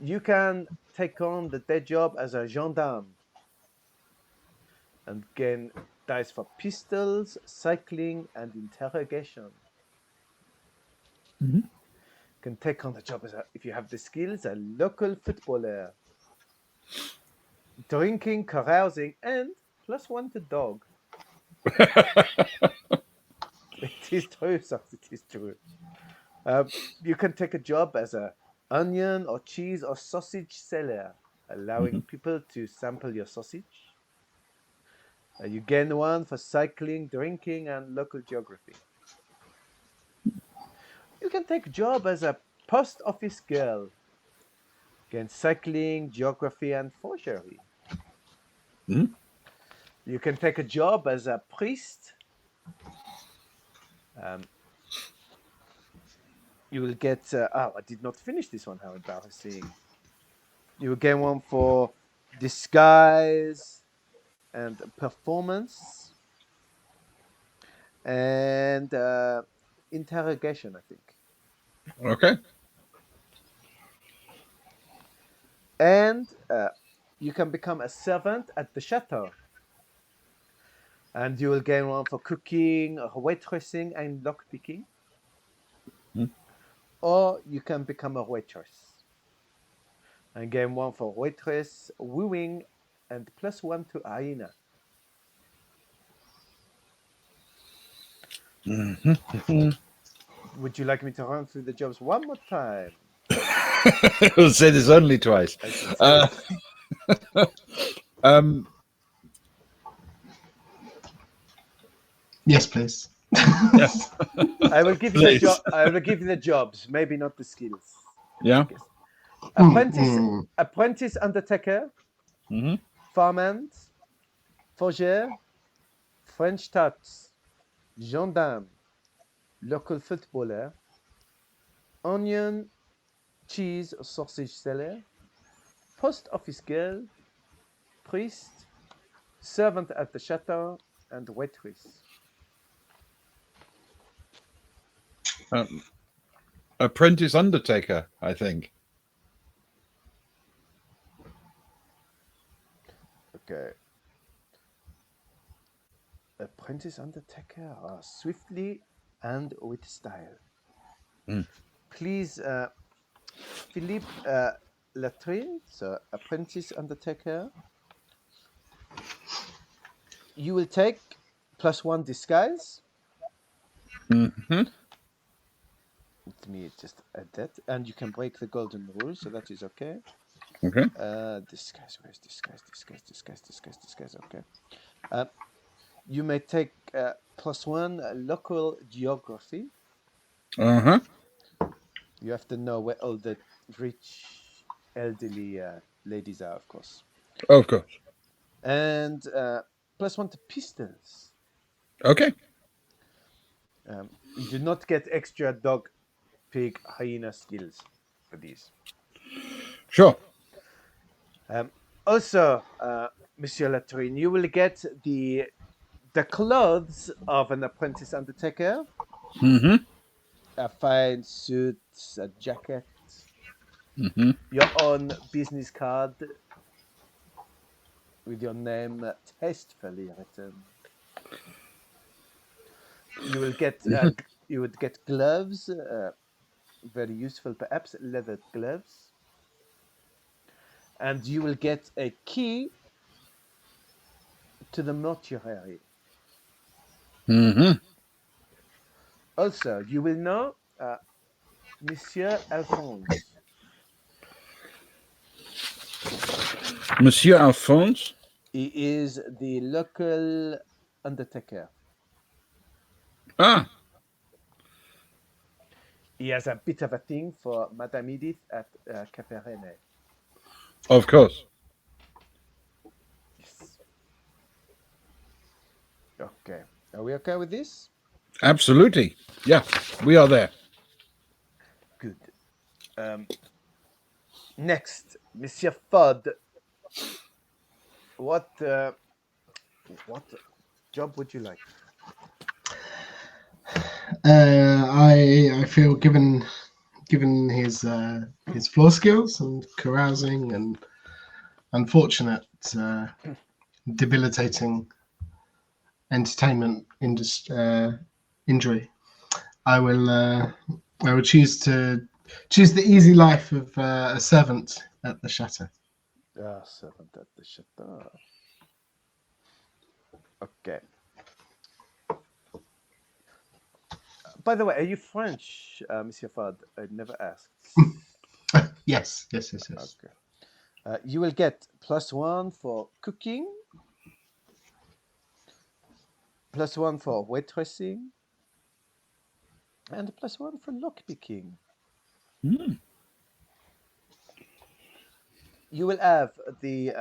You can take on the day job as a gendarme and gain dice for pistols, cycling, and interrogation. Mhm. Can take on the job as if you have the skills, a local footballer. Drinking, carousing, and +1 to dog. It is true, Socks, it is true. You can take a job as a onion or cheese or sausage seller, allowing people to sample your sausage. You gain 1 for cycling, drinking, and local geography. You can take a job as a post office girl. Gain cycling, geography, and forgery. Mhm. You can take a job as a priest. You will get. I did not finish this one. How embarrassing! You will gain 1 for disguise and performance and interrogation, I think. Okay. And you can become a servant at the chateau. And you will gain 1 for cooking, waitressing, and lockpicking. Mhm. Or you can become a waitress. And gain 1 for waitress, wooing, and +1 to hyena. Mhm. Would you like me to run through the jobs one more time? I'll say this only twice. I should say Uh, this. um, Yes, please. yeah, I will give you the please. I will give you the jobs, maybe not the skills. Yeah. Yes. Mm, Apprentice, apprentice undertaker, Mhm. farmhand, forger, French tots, gendarme, local footballer, onion, cheese or sausage seller, post office girl, priest, servant at the chateau, and waitress. Apprentice undertaker, I think. Okay. Apprentice undertaker, swiftly and with style. Mm. Please, Philippe Latrine, so apprentice undertaker. You will take +1 disguise. Mm-hmm. Let me just add that, and you can break the golden rule, so that is okay. Okay. Disguise. Where's disguise? Disguise. Okay. You may take +1 local geography. Uh-huh. You have to know where all the rich, elderly ladies are, of course. Of course. And +1 to pistols. Okay. You do not get extra dog, pig, hyena skills for these. Sure. Also, Monsieur Latrine, you will get the clothes of an apprentice undertaker. Mm-hmm. A fine suit, a jacket, Mm-hmm. your own business card with your name tastefully written. You will get you would get gloves, very useful, perhaps leather gloves, and you will get a key to the mortuary. Mm-hmm. Also, you will know Monsieur Alphonse. Monsieur Alphonse. He is the local undertaker. Ah. He has a bit of a thing for Madame Edith at Café René. Of course. Yes. Okay. Are we okay with this? Absolutely. Yeah, we are there. Good. Next, Monsieur Fod. What job would you like? I feel given his floor skills and carousing and unfortunate debilitating entertainment injury, I will choose the easy life of a servant at the chateau. Servant at the chateau. Okay. By the way, are you French, Monsieur Fod? I never asked. Yes. Okay. You will get +1 for cooking, +1 for waitressing, and +1 for lockpicking. Mm. You will have the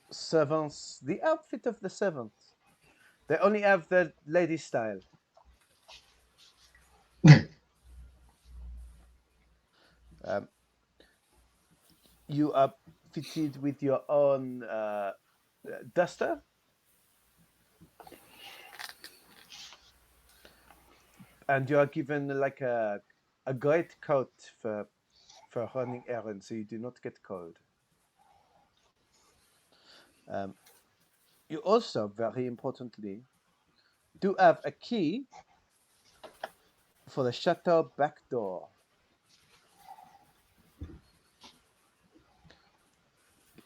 servants, the outfit of the servants. They only have the lady style. You are fitted with your own duster, and you are given like a great coat for running errands, so you do not get cold. You also, very importantly, do have a key for the chateau back door.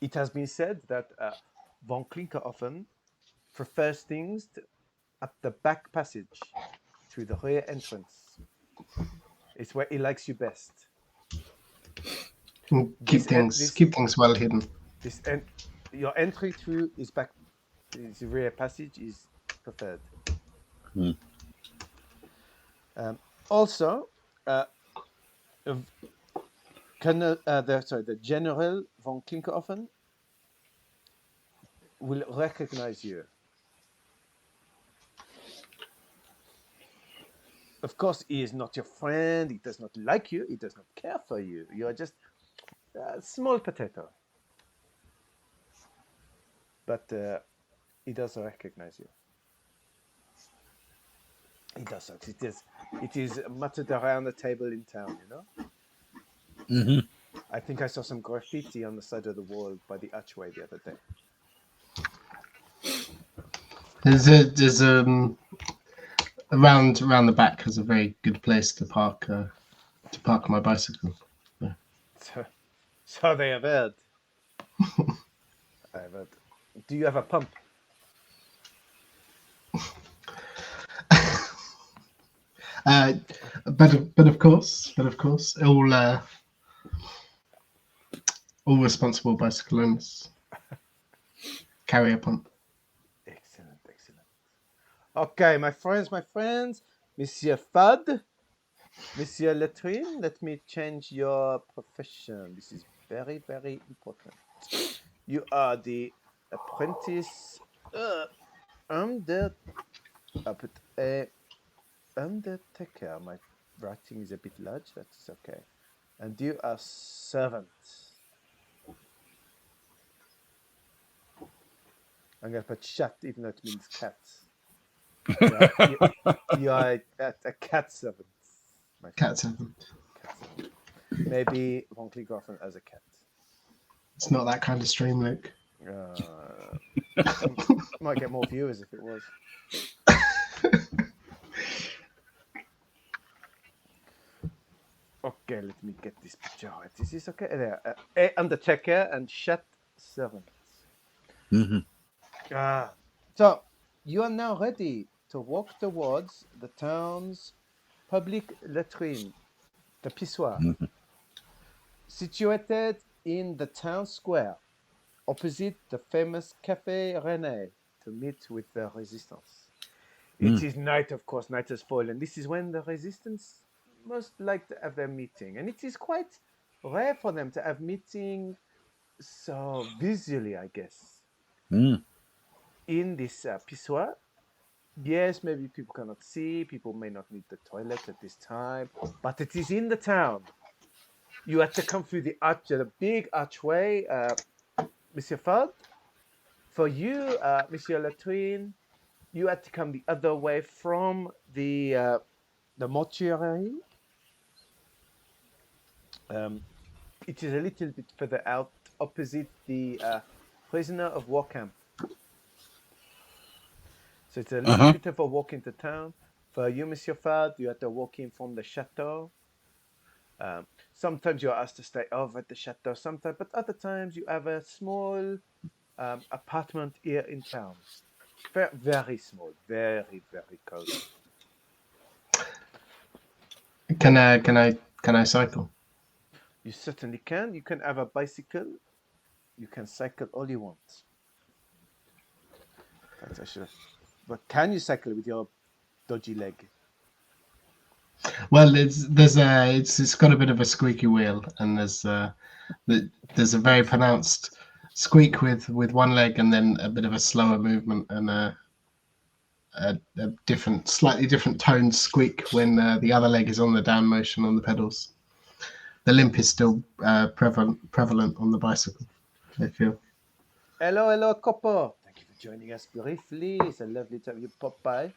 It has been said that von Klinkerhoffen prefers things at the back passage through the rear entrance. It's where he likes you best. Keep things well hidden. Your entry through his rear passage is preferred. Mm. Also, the General von Klinkerhoffen will recognize you. Of course, he is not your friend. He does not like you. He does not care for you. You are just a small potato. But he does recognize you. He does. It is muttered around the table in town, you know? Mm-hmm. I think I saw some graffiti on the side of the wall by the archway the other day. There's around the back is a very good place to park my bicycle. So they have heard. I have heard. Do you have a pump? But of course, all responsible bicycle owners carry a pump. Excellent, excellent. Okay, my friends, Monsieur Fad, Monsieur Latrine, let me change your profession. This is very, very important. You are the apprentice undertaker. My writing is a bit large, that's okay. And you are servant. I'm going to put chat, even though it means cat. You are a cat servant. Cat servant. Cat servant. Maybe Von Klickhoffen as a cat. It's not that kind of stream, Luke. Might get more viewers if it was. Okay, let me get this picture right. This is okay. There, undertaker and chat servant. Mm-hmm. So you are now ready to walk towards the town's public latrine, the Pissoir, situated in the town square, opposite the famous Café René, to meet with the resistance. It is night, of course, night has fallen. This is when the resistance most like to have their meeting, and it is quite rare for them to have meeting so visually, I guess. In this pissoir. Yes, maybe people cannot see, people may not need the toilet at this time, but it is in the town. You have to come through the big archway, Monsieur Fad. For you, Monsieur Latrine, you had to come the other way from the mortuary. It is a little bit further out, opposite the prisoner of war camp. So it's a little bit of a walk into town. For you, Monsieur Fad, you have to walk in from the chateau. Sometimes you're asked to stay over at the chateau, sometimes, but other times you have a small apartment here in town. Very, very small, very, very cozy. Can I cycle? You certainly can. You can have a bicycle. You can cycle all you want. That's actually. But can you cycle with your dodgy leg? Well, it's got a bit of a squeaky wheel, and there's a very pronounced squeak with one leg, and then a bit of a slower movement, and a slightly different toned squeak when the other leg is on the down motion on the pedals. The limp is still prevalent on the bicycle, I feel. Hello, Copper. Thank you for joining us briefly. It's a lovely to have you pop by.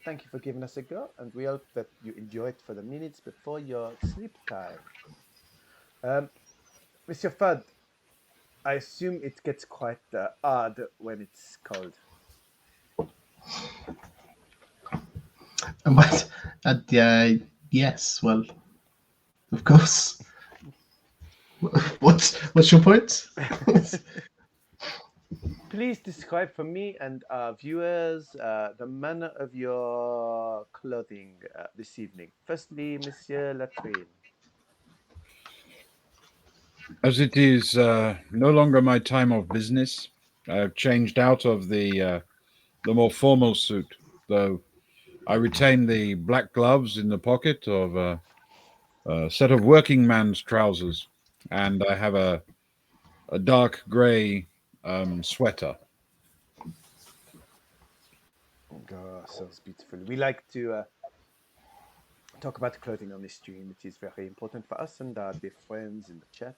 Thank you for giving us a go, and we hope that you enjoy it for the minutes before your sleep time. Monsieur Fad, I assume it gets quite hard when it's cold. But yes, well, of course. What's your point? Please describe for me and our viewers the manner of your clothing this evening. Firstly, Monsieur Latrine. As it is no longer my time of business, I have changed out of the more formal suit, though I retain the black gloves in the pocket of a set of working man's trousers, and I have a dark grey sweater. Oh, sounds beautiful. We like to talk about clothing on this stream. It is very important for us and our dear friends in the chat.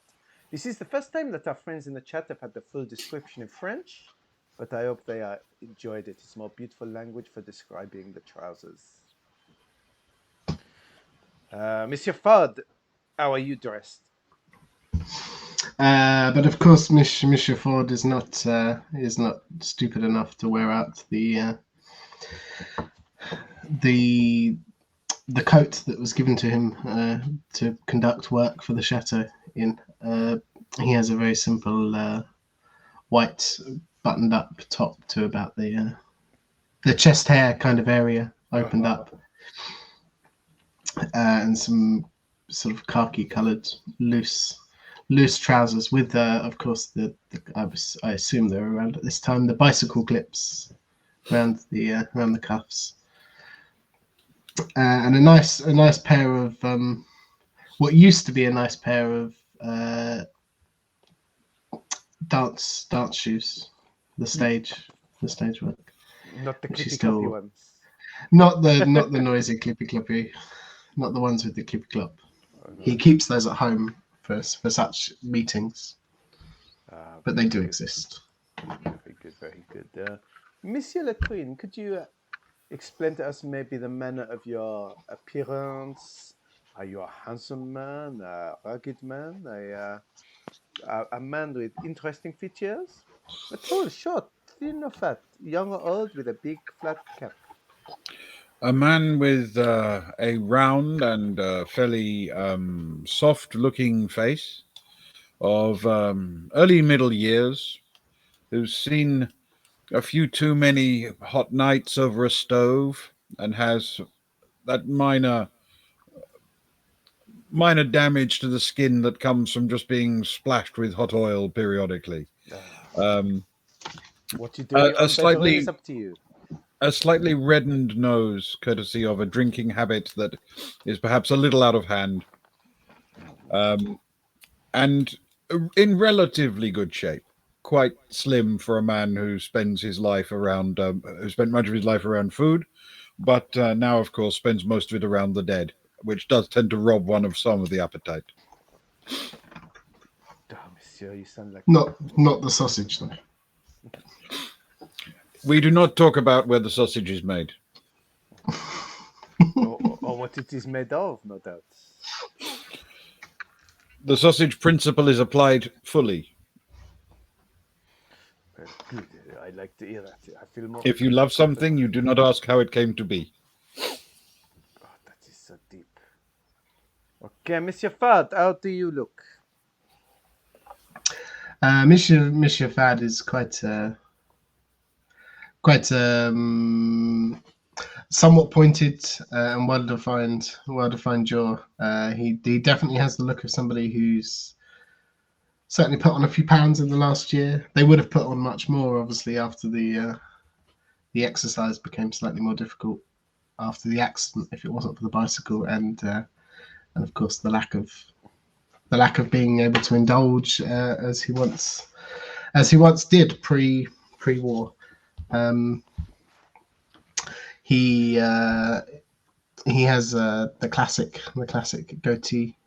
This is the first time that our friends in the chat have had the full description in French, but I hope they enjoyed it. It's a more beautiful language for describing the trousers. Monsieur Fard, how are you dressed? But of course, Monsieur Ford is not stupid enough to wear out the coat that was given to him to conduct work for the chateau. He has a very simple white buttoned up top to about the chest hair kind of area opened up, and some sort of khaki coloured loose trousers with of course I assume they were around at this time, the bicycle clips around the cuffs, and a nice pair of what used to be a nice pair of dance shoes, the stage work. Not the clippy cloppy ones. Not the noisy clippy cloppy, not the ones with the clippy clop. He keeps those at home for such meetings, but they do exist. Very good. Monsieur Le Queen, could you explain to us maybe the manner of your appearance? Are you a handsome man, a rugged man, a man with interesting features? A tall, short, thin or fat, young or old with a big flat cap? A man with a round and fairly soft-looking face of early middle years, who's seen a few too many hot nights over a stove and has that minor damage to the skin that comes from just being splashed with hot oil periodically. What you do in your own bedroom is up to you. A slightly reddened nose, courtesy of a drinking habit that is perhaps a little out of hand, and in relatively good shape. Quite slim for a man who spends his life around, who spent much of his life around food, but now, of course, spends most of it around the dead, which does tend to rob one of some of the appetite. Oh, monsieur, you sound like... Not the sausage, though. We do not talk about where the sausage is made. or what it is made of, no doubt. The sausage principle is applied fully. Good. I like to hear that. I feel more... If you love something, you do not ask how it came to be. Oh, that is so deep. Okay, Monsieur Fad, how do you look? Monsieur Fad is quite somewhat pointed and well-defined jaw. He definitely has the look of somebody who's certainly put on a few pounds in the last year. They would have put on much more, obviously, after the exercise became slightly more difficult after the accident, if it wasn't for the bicycle, and of course the lack of being able to indulge as he once did pre-war. He has the classic goatee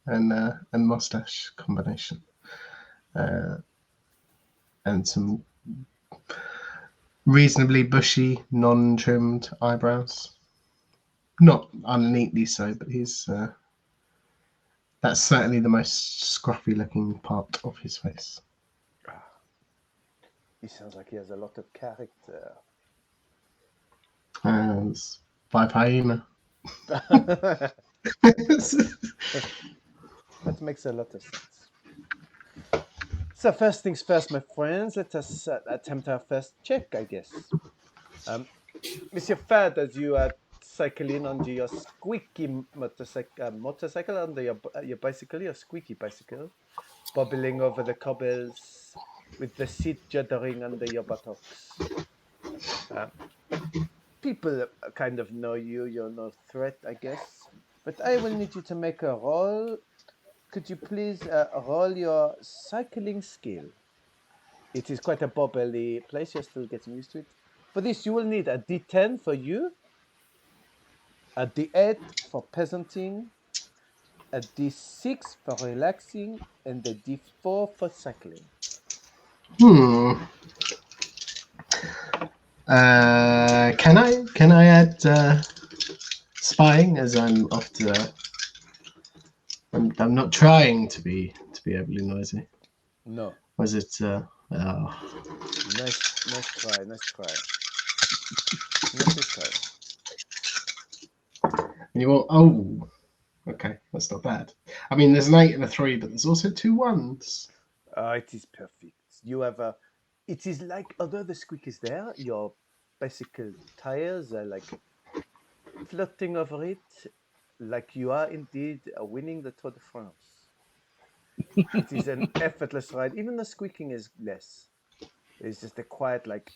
and mustache combination, and some reasonably bushy, non-trimmed eyebrows. Not unneatly so, but he's that's certainly the most scruffy-looking part of his face. He sounds like he has a lot of character. As five hyena. That makes a lot of sense. So first things first, my friends, let us attempt our first check, I guess. Monsieur Fad, as you cycle in onto your squeaky motorcycle under your bicycle, your squeaky bicycle, bobbling over the cobbles with the seat juddering under your buttocks. People kind of know you, you're no threat, I guess. But I will need you to make a roll. Could you please roll your cycling skill? It is quite a bobbly place, you're still getting used to it. For this, you will need a D10 for you, A D8 for peasanting, a D6 for relaxing, and a D4 for cycling. Can I add spying, as I'm off to? I'm not trying to be overly noisy. No. Was it? Oh. Nice try. And you want? Oh, okay, that's not bad. I mean, there's an 8 and a 3, but there's also 2 1s. It is perfect. You have a. It is like, although the squeak is there, your bicycle tires are like floating over it, like you are indeed winning the Tour de France. It is an effortless ride. Even the squeaking is less. It's just a quiet, like,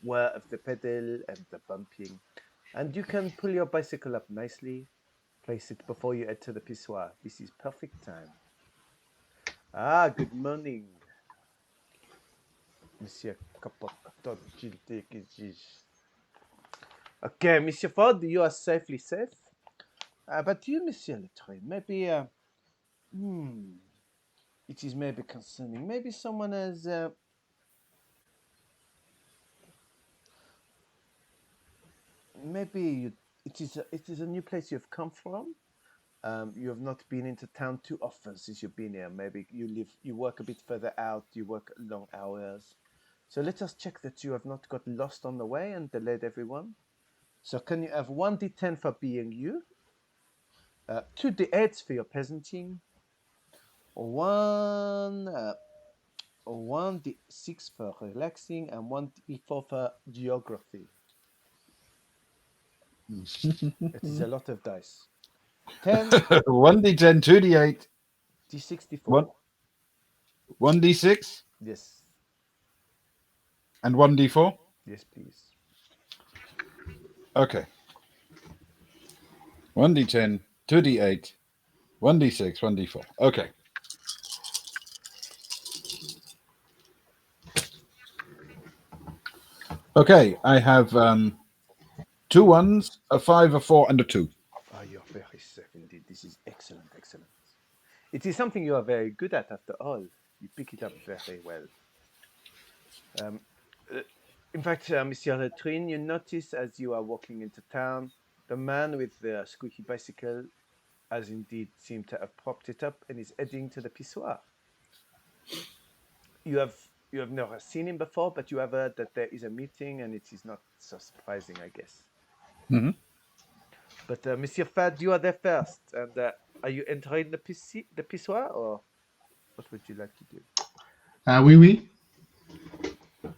whir of the pedal and the bumping. And you can pull your bicycle up nicely, place it before you head to the Pissoir. This is perfect time. Good morning, Monsieur Okay, Monsieur Ford, you are safely safe. But you, Monsieur Letrain, maybe, it is maybe concerning. Maybe someone has, it is a new place you've come from. You have not been into town too often since you've been here. Maybe you work a bit further out, you work long hours. So let us check that you have not got lost on the way and delayed everyone. So can you have 1d10 for being you, 2d8s for your peasanting, 1d6 for relaxing, and 1d4 for geography. It is a lot of dice. 10, 1d10, 2d8, d64. 1d6, Yes. and 1d4. Yes, please. Okay. 1d10, 2d8, 1d6, 1d4. Okay. Okay, I have 2 1s, a 5, a 4, and a 2. You're very safe indeed. This is excellent. It is something you are very good at after all. You pick it up very well. In fact, Monsieur Letrin, you notice as you are walking into town, the man with the squeaky bicycle has indeed seemed to have propped it up and is heading to the Pissoir. You have never seen him before, but you have heard that there is a meeting, and it is not so surprising, I guess. Mm-hmm. But Monsieur Fad, you are there first, and are you entering the Pissoir, or what would you like to do? Oui.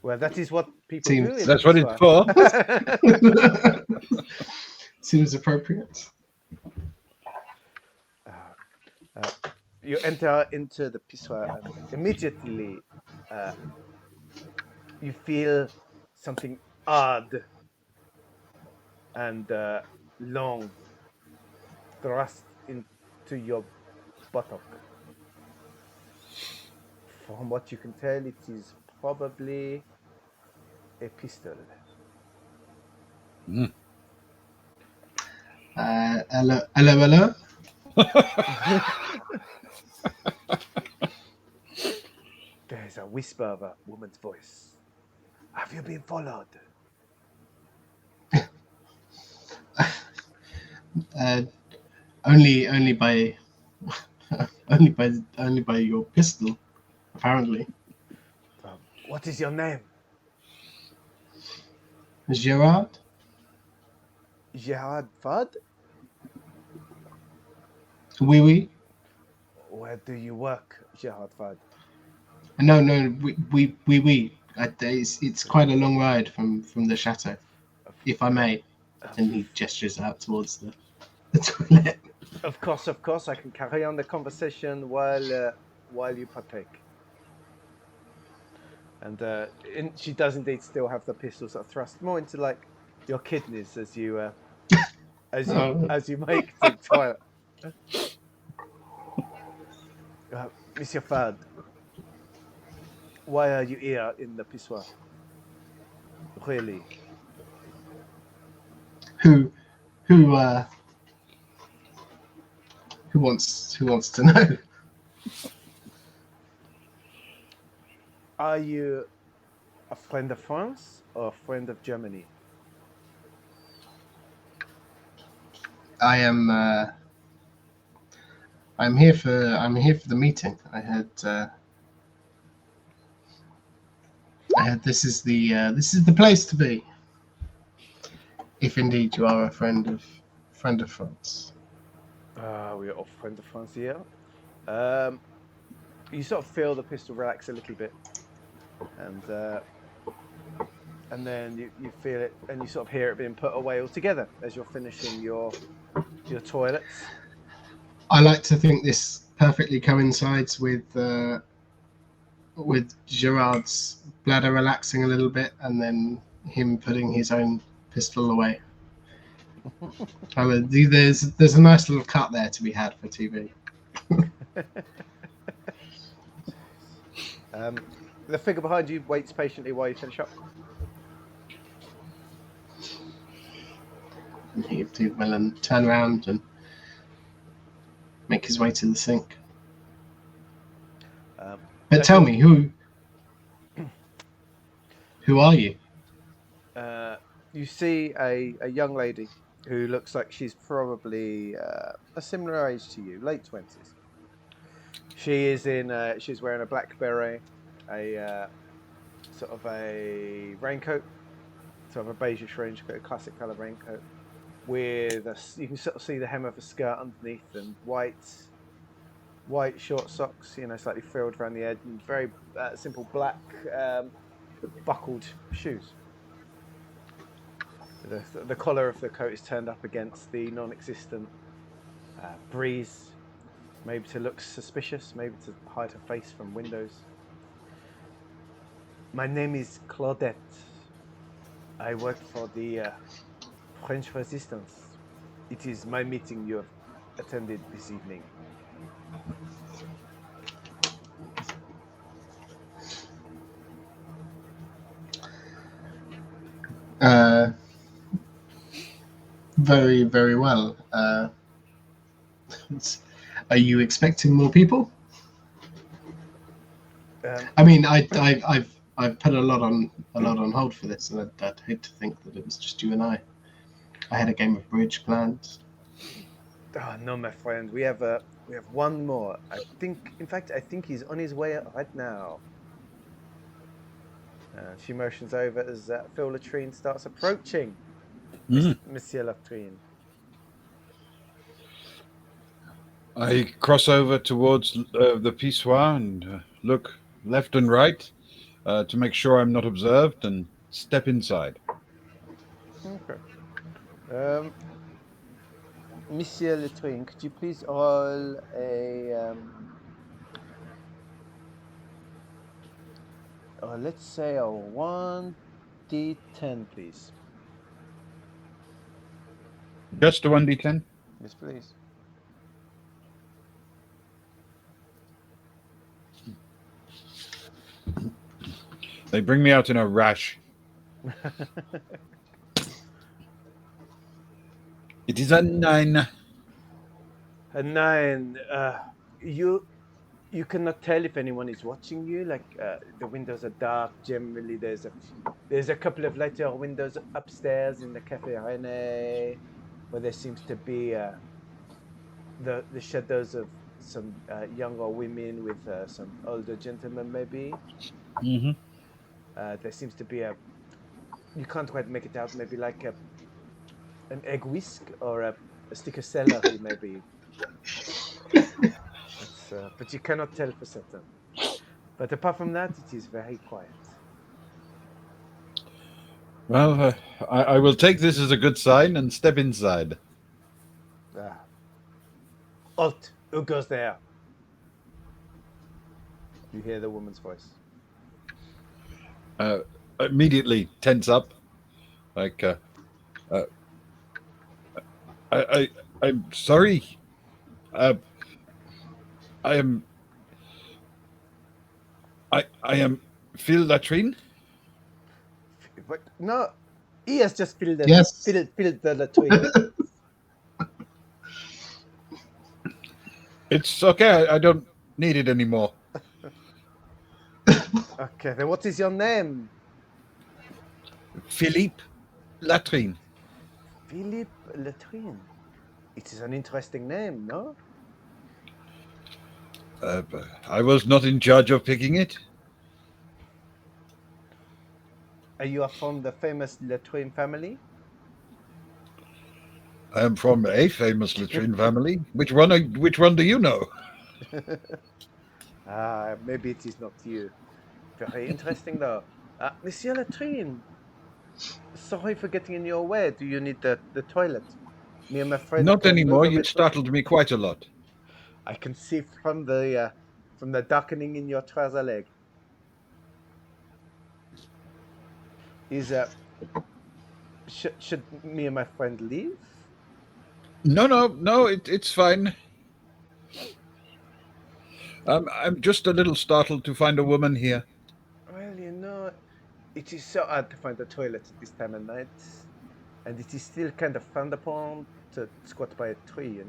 Well, that is what people do in That's the what it's for. Seems appropriate. You enter into the Pissoir, and immediately you feel something odd and long thrust into your buttock. From what you can tell, it is probably a pistol. Allo. There's a whisper of a woman's voice. Have you been followed? Only by your pistol, apparently. What is your name? Gerard? Gerard Fad? Oui. Where do you work, Gerard Fad? No, we. It's quite a long ride from the chateau, if I may. And he gestures out towards the toilet. Of course, I can carry on the conversation while you partake. And she does indeed still have the pistols that thrust more into like your kidneys as you make the toilet. Monsieur Fad, why are you here in the Pissoir? Really? Who Who wants to know? Are you a friend of France or a friend of Germany? I am. I'm here for the meeting. I heard this is the place to be. If indeed you are a friend of France. We are all friends of France here. You sort of feel the pistol relax a little bit, and then you feel it, and you sort of hear it being put away altogether as you're finishing your toilets. I like to think this perfectly coincides with Gerard's bladder relaxing a little bit, and then him putting his own pistol away. There's a nice little cut there to be had for TV. The figure behind you waits patiently while you finish up. And he will turn around and make his way to the sink. But tell me, who are you? You see a young lady who looks like she's probably a similar age to you, late 20s. She is she's wearing a black beret, a sort of a raincoat, sort of a beigeish raincoat, a classic colour raincoat, with you can sort of see the hem of a skirt underneath, and white short socks, slightly frilled around the edge, and very simple black buckled shoes. The collar of the coat is turned up against the non-existent breeze, maybe to look suspicious, maybe to hide her face from windows. My name is Claudette. I work for the French Resistance. It is my meeting you have attended this evening. Very, very well. Are you expecting more people? I mean, I've put a lot on hold for this, and I'd hate to think that it was just you and I. I had a game of bridge planned. Oh, no, my friend. We have one more. I think he's on his way right now. She motions over as Phil Latrine starts approaching Monsieur Latrine. I cross over towards the Pissoir and look left and right to make sure I'm not observed, and step inside. Okay. Monsieur Latrine, could you please roll let's say a 1d10, please. Just a 1d10? Yes, please. They bring me out in a rash. It is a 9. A 9. You cannot tell if anyone is watching you. Like the windows are dark. Generally, there's a couple of lighter windows upstairs in the Cafe Rene, where there seems to be the shadows of some younger women with some older gentlemen, maybe. Mm-hmm. There seems to be you can't quite make it out. Maybe like an egg whisk or a stick of celery, maybe. But you cannot tell for certain. But apart from that, it is very quiet. Well, I will take this as a good sign and step inside. Halt! Who goes there? You hear the woman's voice. Immediately tense up, like I'm sorry. I am Phil Latrine. But no, he has just filled Yes. the latrine. It's okay. I don't need it anymore. Okay, then what is your name? Philippe Latrine. Philippe Latrine. It is an interesting name, no? I was not in charge of picking it. Are you from the famous Latrine family? I am from a famous Latrine family. Which one do you know? Maybe it is not you. Very interesting, though. Monsieur Latrine, sorry for getting in your way. Do you need the toilet? Me and my friend Not can move anymore. a You bit closer. startled me quite a lot. I can see from the darkening in your trouser leg. Is should me and my friend leave? No. It's fine. I'm just a little startled to find a woman here. Well, it is so hard to find a toilet at this time of night, and it is still kind of frowned upon to squat by a tree.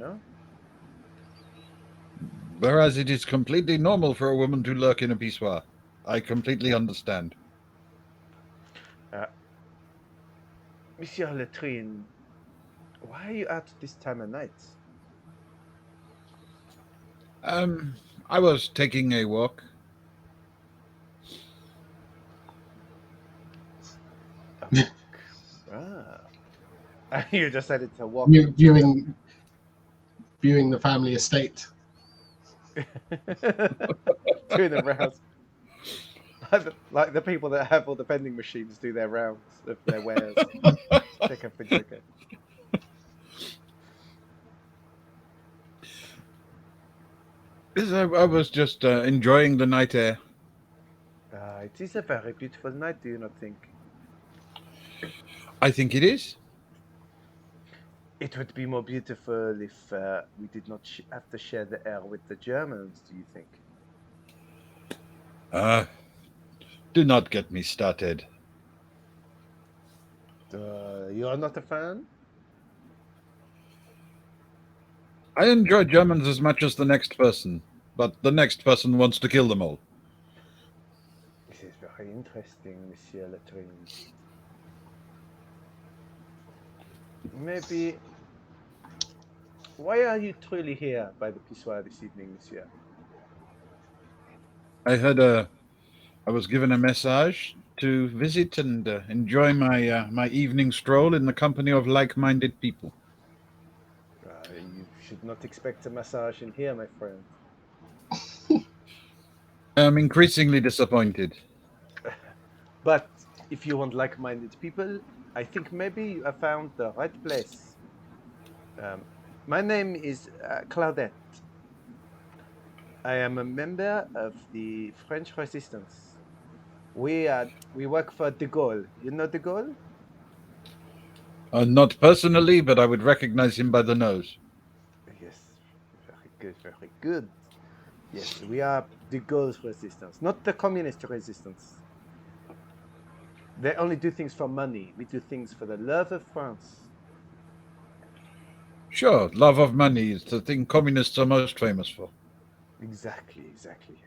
Whereas it is completely normal for a woman to lurk in a pissoir. I completely understand. Uh, Monsieur Latrine, why are you out at this time of night? I was taking a walk. A walk. You decided to walk You into the viewing the family estate. doing the rounds. Like the people that have all the vending machines do their rounds of their wares. Check everything's okay. Yes, I was just enjoying the night air. It is a very beautiful night, do you not think? I think it is. It would be more beautiful if we did not have to share the air with the Germans, do you think? Do not get me started. You are not a fan? I enjoy Germans as much as the next person, but the next person wants to kill them all. This is very interesting, Monsieur Latrine. Maybe. Why are you truly here by the Pissoir this evening, Monsieur? I was given a message to visit and enjoy my evening stroll in the company of like-minded people. You should not expect a massage in here, my friend. I'm increasingly disappointed. But if you want like-minded people, I think maybe you have found the right place. My name is Claudette. I am a member of the French Resistance. We work for De Gaulle. You know De Gaulle? Not personally, but I would recognize him by the nose. Yes, very good, very good. Yes, we are De Gaulle's resistance, not the communist resistance. They only do things for money. We do things for the love of France. Sure, love of money is the thing communists are most famous for. Exactly, exactly.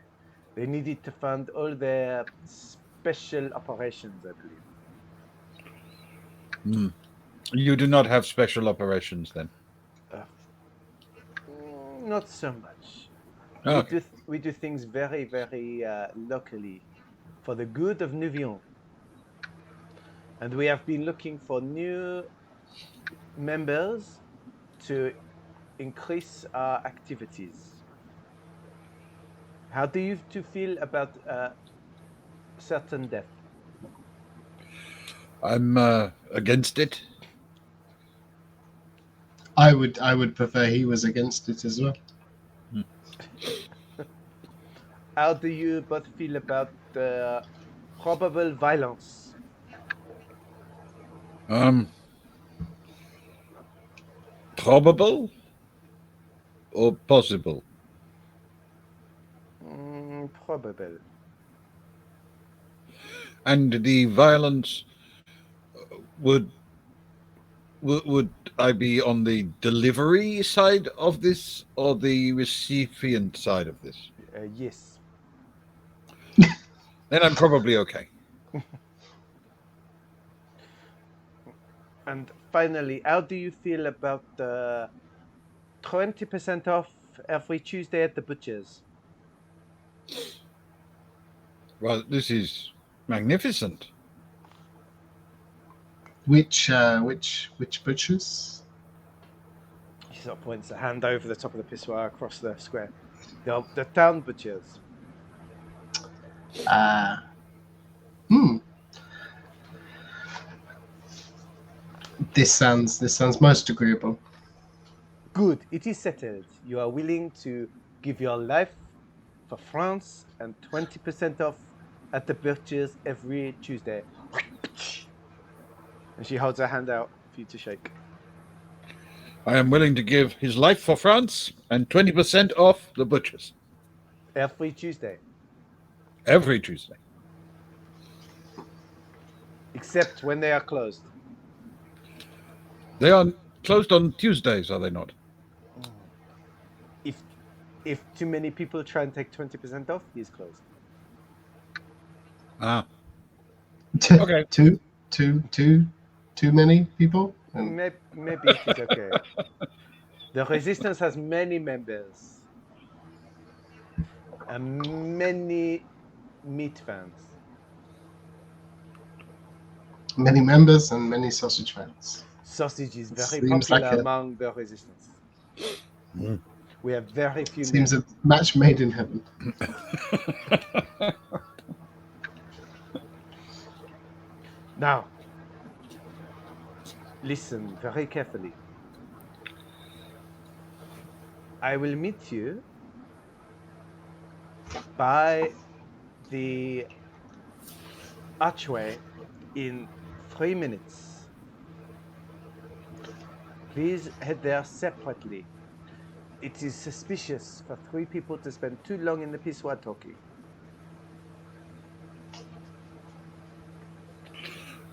They needed to fund all their special operations, I believe. You do not have special operations, then? Uh, Not so much. Okay. We do things very, very locally for the good of Nuvion. And we have been looking for new members to increase our activities. How do you two feel about certain death? I'm against it. I would prefer he was against it as well. How do you both feel about probable violence? Probable or possible? Probable. And the violence would would I be on the delivery side of this or the recipient side of this? Yes. Then I'm probably okay. And finally, how do you feel about 20% off every Tuesday at the butcher's? Well, this is magnificent. Which butchers? He sort of points a hand over the top of the pissoir across the square. The town butchers. Hmm. This sounds most agreeable. Good. It is settled. You are willing to give your life for France and 20% off at the butcher's every Tuesday. And she holds her hand out for you to shake. I am willing to give his life for France and 20% off the butchers Every Tuesday. every Tuesday. Except when they are closed. They are closed on Tuesdays, are they not? If if too many people try and take 20% off, he is closed. Ah, Too okay. too many people. Maybe it is okay. The resistance has many members and many meat fans. Many members and many sausage fans. Sausage is very Seems popular like a- among the resistance. Mm. We have very few Seems men. a match made in heaven. Now, listen very carefully. I will meet you by the archway in 3 minutes. Please head there separately. It is suspicious for 3 people to spend too long in the pissoir talking.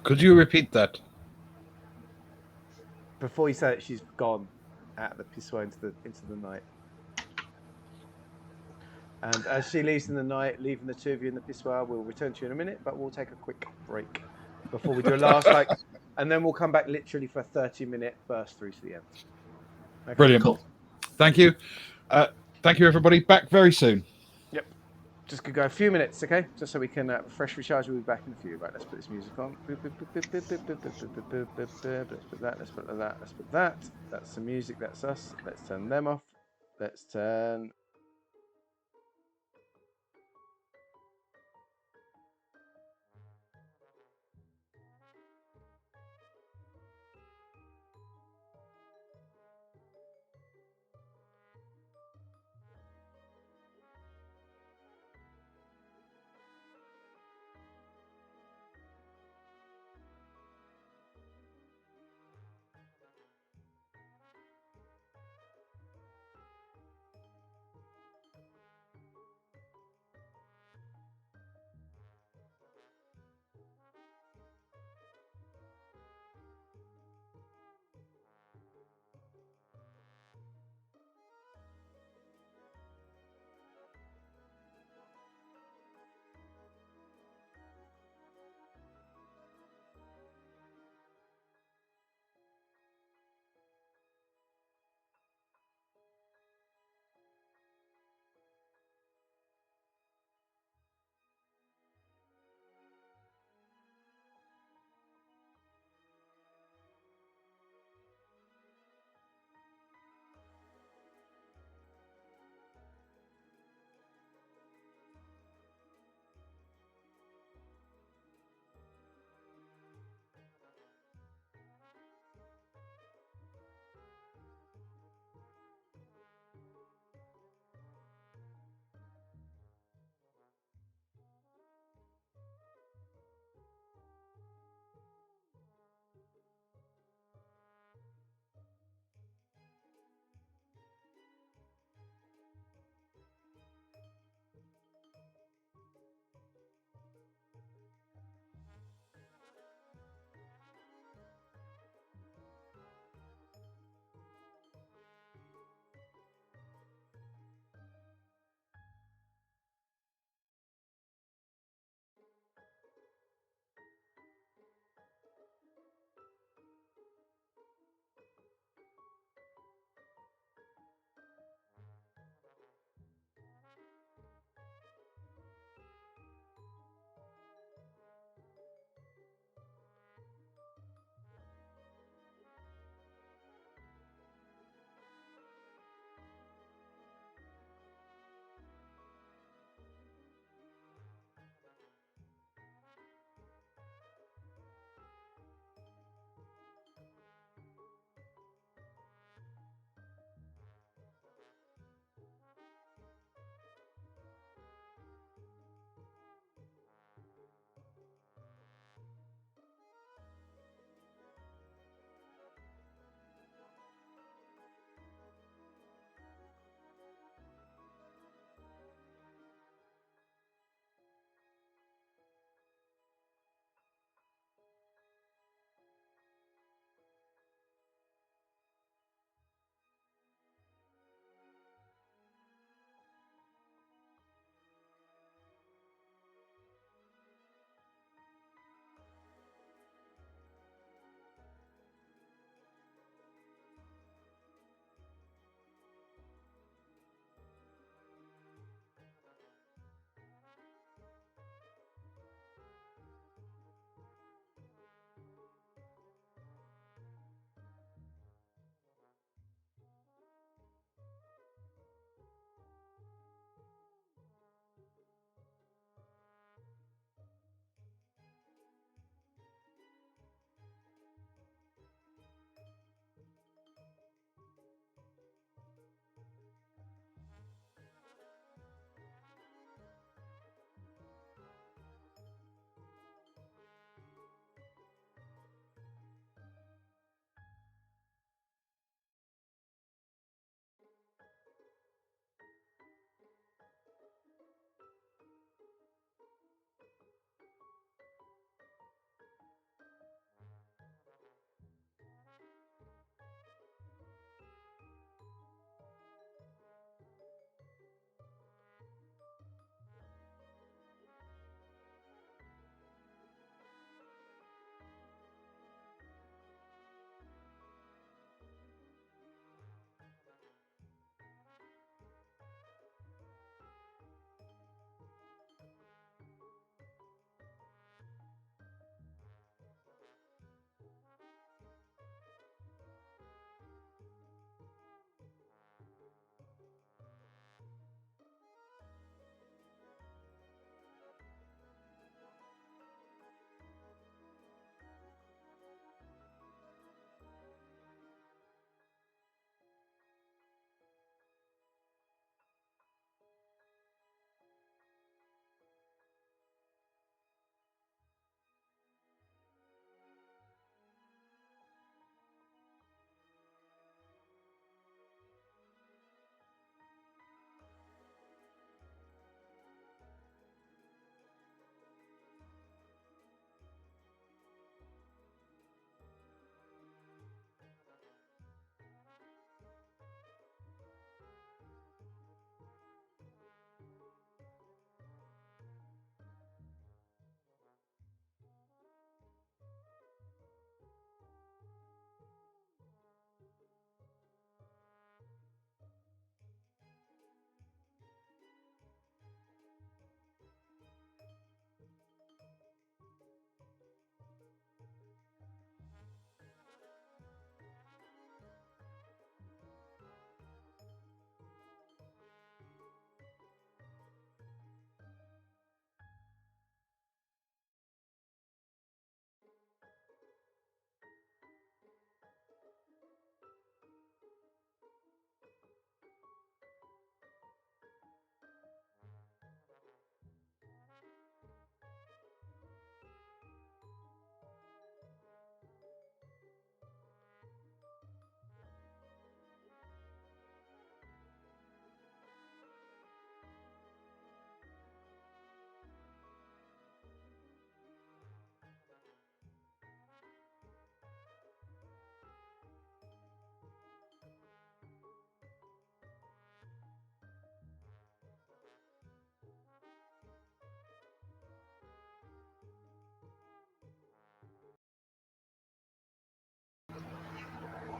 Could you repeat that? Before you say it, she's gone out of the pissoir into the night. And as she leaves in the night, leaving the two of you in the pissoir, we'll return to you in a minute, but we'll take a quick break before we do a last and then we'll come back literally for a 30-minute burst through to the end. Okay? Brilliant. Cool. Thank you. Thank you, everybody. Back very soon. Yep. Just could go a few minutes, okay? Just so we can refresh, recharge. We'll be back in a few. Right, let's put this music on. Let's put that. Let's put that. Let's put that. That's the music. That's us. Let's turn them off. Let's turn.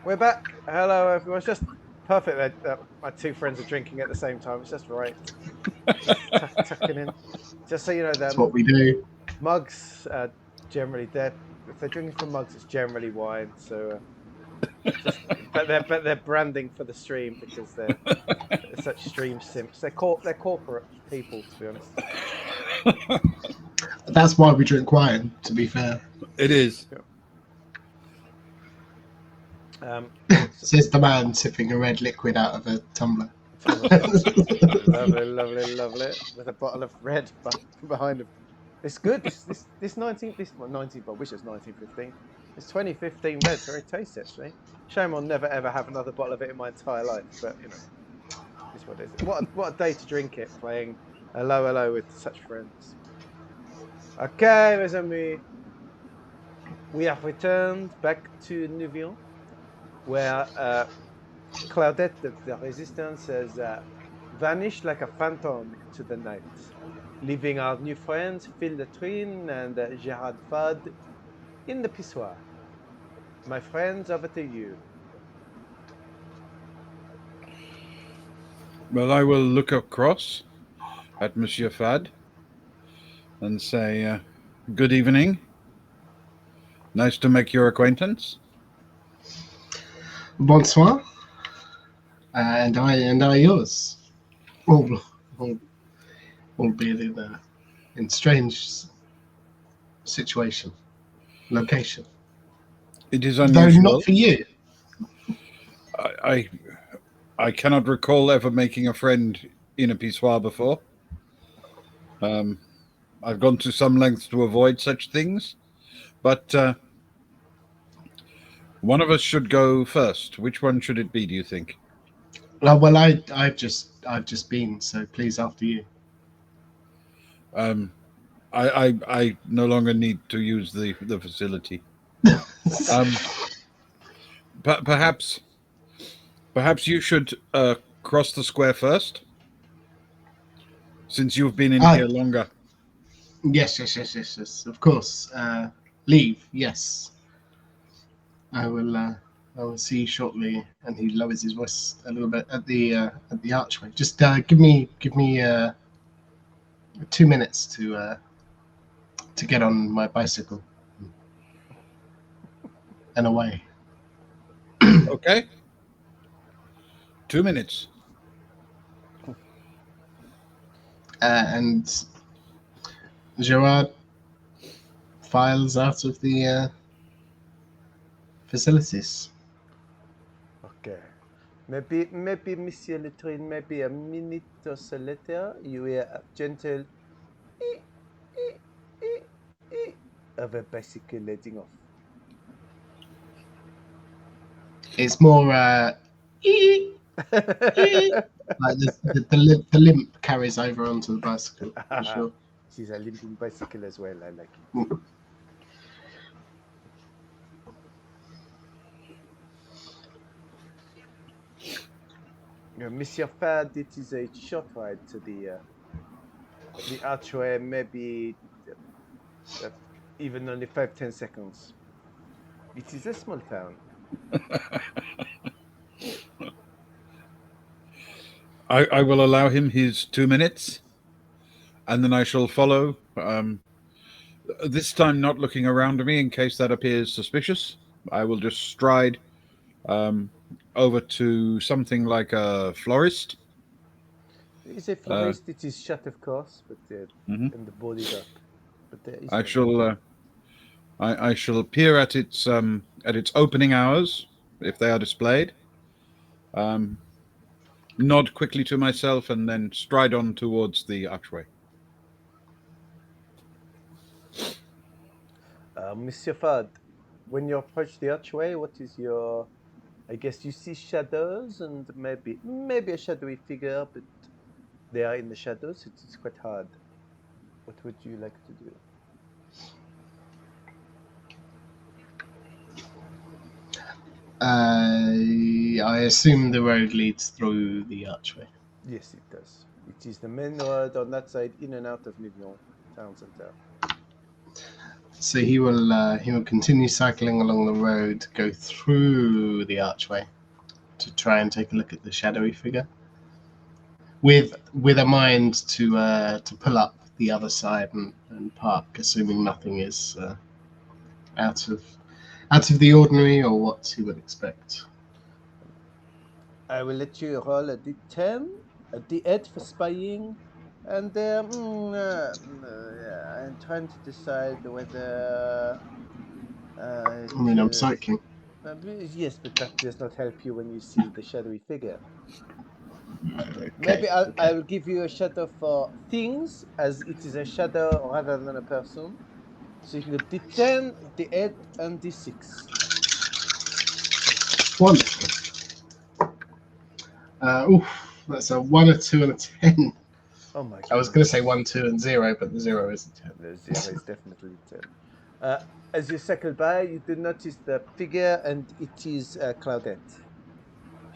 We're back. Hello, everyone. It's just perfect that my two friends are drinking at the same time. It's just right. Just tucking in. Just so you know, That's what we do. mugs generally if they're drinking from mugs, it's generally wine. So just but they're branding for the stream because they're such stream simps. They're corporate people, to be honest. That's why we drink wine, to be fair. It is. Says the man sipping a red liquid out of a tumbler. Lovely, lovely, lovely. With a bottle of red behind him. It's good. This 19 this well, 19. I wish it was 1915. It's 2015 red. Very tasty, actually. Shame I'll never ever have another bottle of it in my entire life. But you know, it's what it is. What a day to drink it. Playing Allo Allo with such friends. Okay, mes amis. We have returned back to Nuvion, where Claudette of the Resistance has vanished like a phantom into the night, leaving our new friends Phil the Twin and Gerard Fad in the Pissoir. My friends, over to you. Well, I will look across at Monsieur Fad and say, good evening. Nice to make your acquaintance. Bonsoir. And I yours. Albeit in strange situation, location. It is Though unusual. not for you. I cannot recall ever making a friend in a pissoir before. I've gone to some lengths to avoid such things, but one of us should go first. Which one should it be, do you think? Well, I've just been, so please, after you. I no longer need to use the facility. Perhaps you should cross the square first, since you've been in here longer. Yes. Of course. Leave. Yes. I will see you shortly. And he lowers his voice a little bit at the archway. Just give me 2 minutes to get on my bicycle and away. Okay. 2 minutes. And Gerard files out of the facilities. Okay. Maybe, Monsieur Letrin, maybe a minute or so later, you hear a gentle of a bicycle letting off. It's more like the limp carries over onto the bicycle, for sure. She's a limping bicycle as well. I like it. Monsieur Fad, it is a short ride to the archway, maybe even only 5-10 seconds. It is a small town. I will allow him his 2 minutes, and then I shall follow. This time not looking around me in case that appears suspicious. I will just stride over to something like a florist. It's a florist. It is shut, of course, but and the boarded up. But there is I shall peer at its opening hours if they are displayed. Nod quickly to myself and then stride on towards the archway. Monsieur Fad, when you approach the archway, what is your? I guess you see shadows and maybe a shadowy figure, but they are in the shadows. It is quite hard. What would you like to do? I assume the road leads through the archway. Yes, it does. It is the main road on that side, in and out of Nivion town center. So he will continue cycling along the road, go through the archway to try and take a look at the shadowy figure, with a mind to pull up the other side and park, assuming nothing is out of the ordinary or what he would expect. I will let you roll a d10, a d8 for spying, and I'm trying to decide whether. I mean, I'm cycling. Yes, but that does not help you when you see the shadowy figure. Okay, Maybe I okay. will give you a shadow for things, as it is a shadow rather than a person. So you can go d10, d8, and d6. Wonderful. That's a 1, a 2, and a 10. Oh my I was going to goodness. say 1, 2, and 0, but the 0 is a 10. The 0 is definitely 10. As you cycle by, you do notice the figure, and it is Claudette.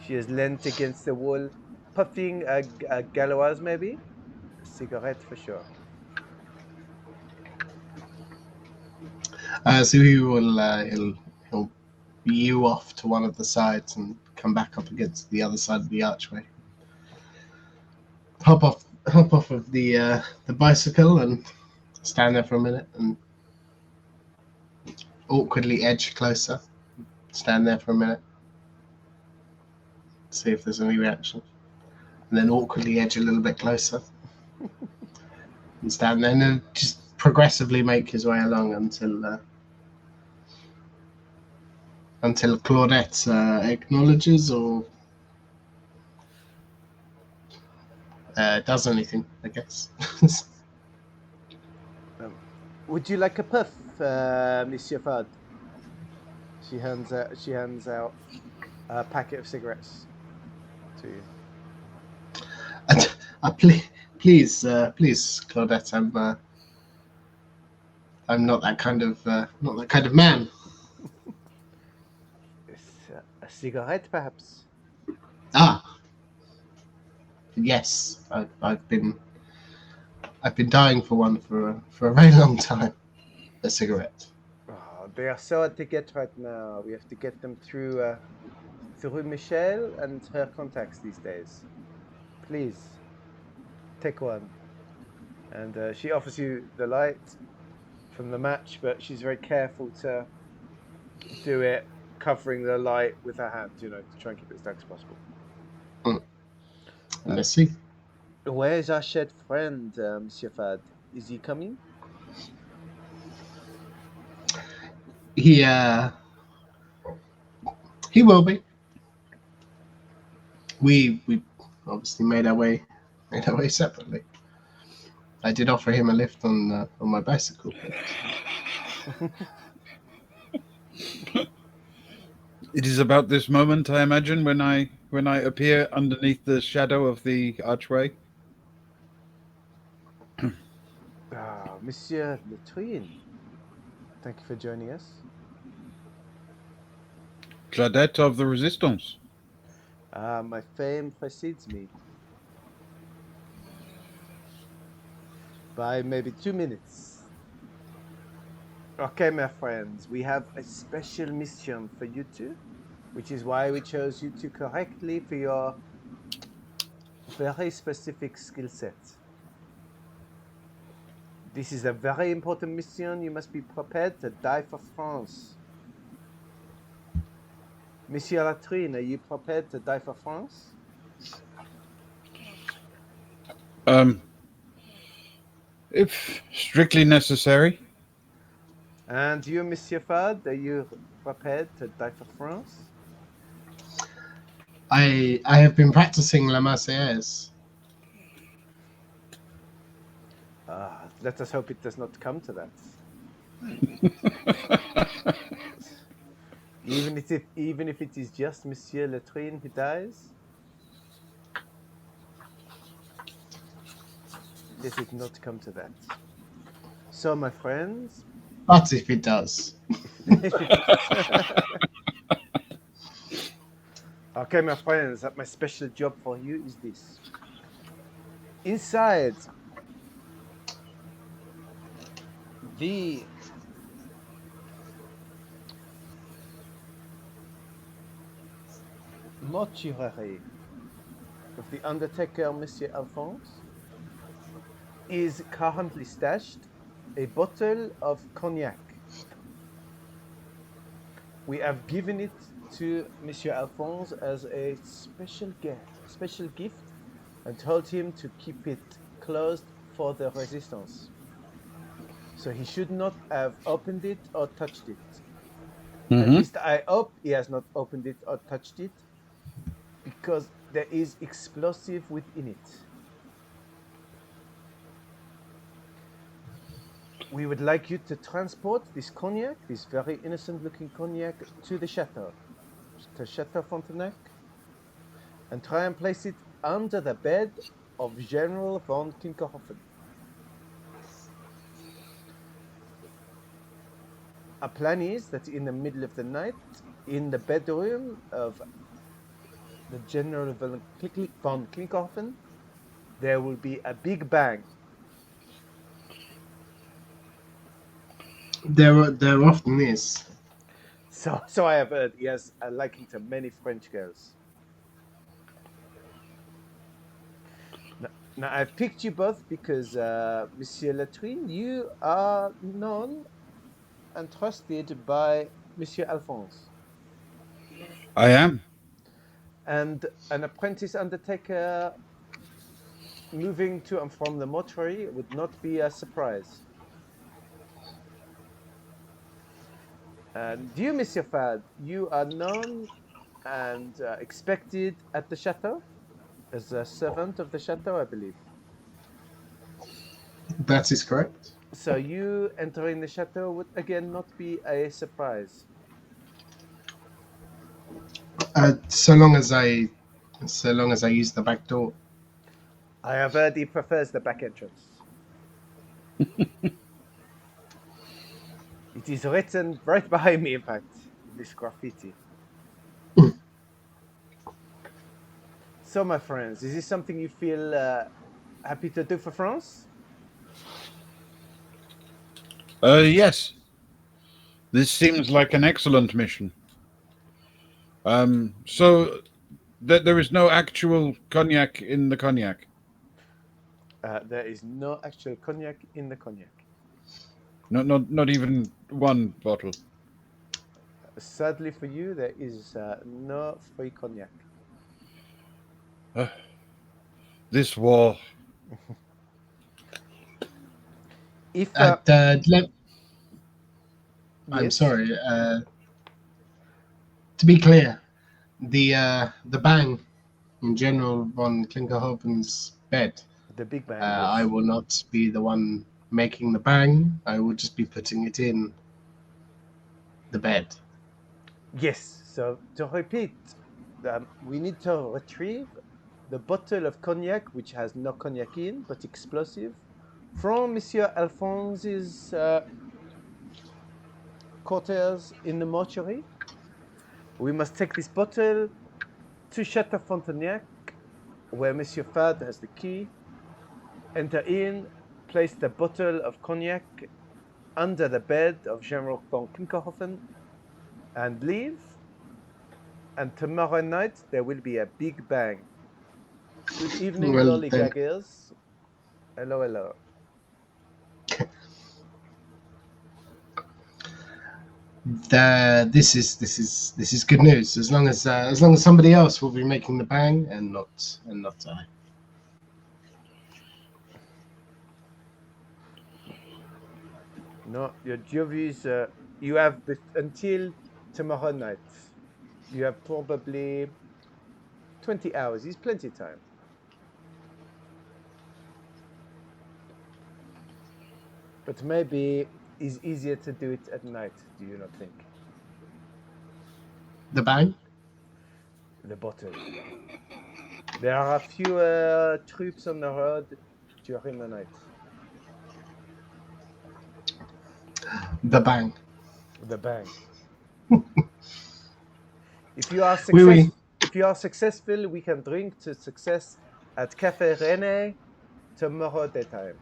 She is leant against the wall, puffing a Gauloise, maybe? A cigarette for sure. So he'll you off to one of the sides and come back up against the other side of the archway. Hop off of the bicycle and stand there for a minute and awkwardly edge closer. Stand there for a minute, see if there's any reaction, and then awkwardly edge a little bit closer and stand there, and then just progressively make his way along until Claudette acknowledges or does anything, I guess. Would you like a puff, Monsieur Fad? She hands out a packet of cigarettes to you. Please, Claudette, I'm not that kind of man. A cigarette, perhaps? Ah, yes, I've been dying for one for a very long time. A cigarette. Oh, they are so hard to get right now. We have to get them through Michelle and her contacts these days. Please, take one. And she offers you the light from the match, but she's very careful to do it, covering the light with her hand, to try and keep it as dark as possible. Let's see. Where is our shared friend, Monsieur Fad? Is he coming? He will be. We obviously made our way separately. I did offer him a lift on my bicycle. It is about this moment, I imagine, when I appear underneath the shadow of the archway. Monsieur Latrine, thank you for joining us. Claudette of the Resistance. My fame precedes me by maybe 2 minutes. Okay, my friends, we have a special mission for you two, which is why we chose you two correctly for your very specific skill set. This is a very important mission. You must be prepared to die for France. Monsieur Latrine, are you prepared to die for France? If strictly necessary. And you, Monsieur Fad, are you prepared to die for France? I have been practicing La Marseillaise. Let us hope it does not come to that. Even if it is just Monsieur Latrine who dies, let it not come to that. So, my friends. But if it does. Okay, my friends, my special job for you is this. Inside the mortuary of the undertaker, Monsieur Alphonse, is currently stashed a bottle of cognac. We have given it to Monsieur Alphonse as a special gift, and told him to keep it closed for the resistance. So he should not have opened it or touched it. At least I hope he has not opened it or touched it, because there is explosive within it. We would like you to transport this cognac, this very innocent looking cognac, to the chateau, to Chateau Frontenac, and try and place it under the bed of General von Kinkerhoffen. Our plan is that in the middle of the night, in the bedroom of the General von Kinkerhoffen, there will be a big bang. There often is. So I have heard. He has a liking to many French girls. Now I've picked you both because, Monsieur Latrine, you are known and trusted by Monsieur Alphonse. I am. And an apprentice undertaker moving to and from the mortuary would not be a surprise. And you, Monsieur Fad, you are known and expected at the chateau as a servant of the chateau, I believe. That is correct. So you entering the chateau would again not be a surprise. So long as I use the back door. I have heard he prefers the back entrance. It is written right behind me, in fact, this graffiti. So, my friends, is this something you feel happy to do for France? Yes. This seems like an excellent mission. So there is no actual cognac in the cognac. There is no actual cognac in the cognac. Not even one bottle. Sadly for you, there is no free cognac. This war. If I'm yes, sorry. To be clear, the bang in General von Klinkerhoven's bed. the big bang. I will not be the one making the bang. I will just be putting it in the bed. Yes. So to repeat, we need to retrieve the bottle of cognac, which has no cognac in, but explosive, from Monsieur Alphonse's quarters in the mortuary. We must take this bottle to Chateau Frontenac, where Monsieur Fad has the key, enter in, place the bottle of cognac under the bed of General von Kinkerhoffen, and leave. And tomorrow night there will be a big bang. Good evening, Well, lollygaggers. Hello, hello. This is good news. As long as somebody else will be making the bang and not I. No, your job is you have until tomorrow night. You have probably 20 hours. It's plenty of time. But maybe it's easier to do it at night, do you not think? The bang? The bottle. There are fewer troops on the road during the night. The bang. The bang. If you are successful, we can drink to success at Café René tomorrow daytime.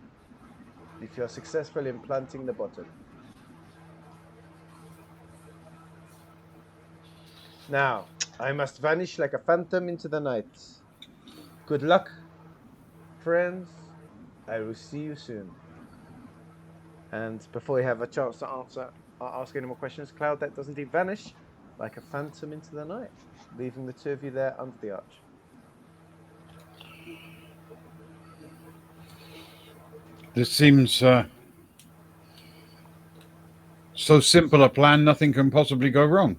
If you're successful in planting the bottle. Now, I must vanish like a phantom into the night. Good luck, friends. I will see you soon. And before we have a chance to ask any more questions, Cloudlet does indeed vanish like a phantom into the night, leaving the two of you there under the arch. This seems so simple a plan, nothing can possibly go wrong.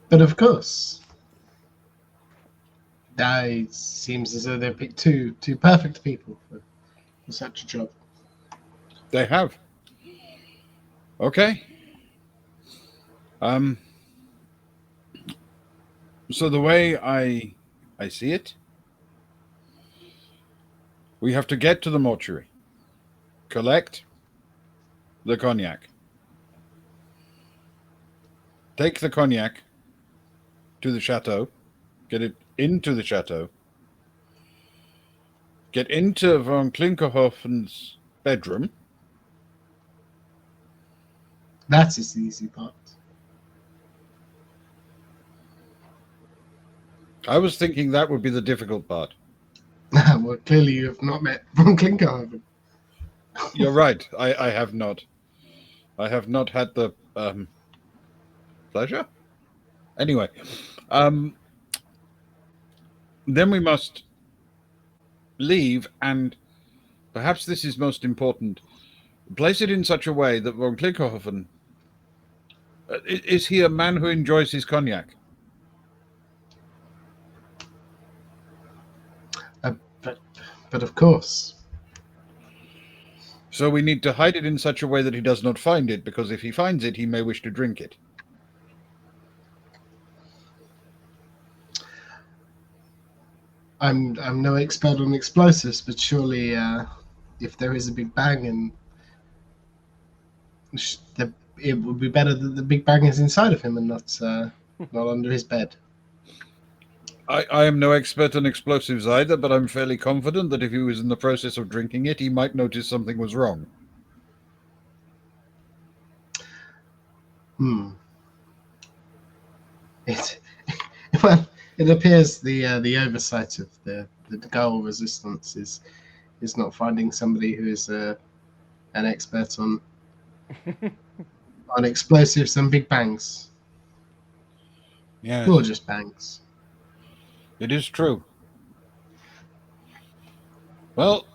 But of course, it seems as though they've picked two perfect people for such a job. They have. Okay. So the way I see it, we have to get to the mortuary, collect the cognac, take the cognac to the chateau, get it into the chateau, get into von Klinkerhofen's bedroom. That is the easy part. I was thinking that would be the difficult part. Well, clearly you have not met von Klinkerhofen. You're right. I have not. I have not had the pleasure. Anyway, then we must leave, and perhaps this is most important. Place it in such a way that von Klinkerhofen is he a man who enjoys his cognac? But of course. So we need to hide it in such a way that he does not find it, because if he finds it, he may wish to drink it. I'm no expert on explosives, but surely if there is a Big Bang, and it would be better that the Big Bang is inside of him and not under his bed. I am no expert on explosives either, but I'm fairly confident that if he was in the process of drinking it, he might notice something was wrong. It appears the oversight of the Goal resistance is not finding somebody who is an expert on explosives and Big Bangs. Yes. Or just bangs. It is true. Well,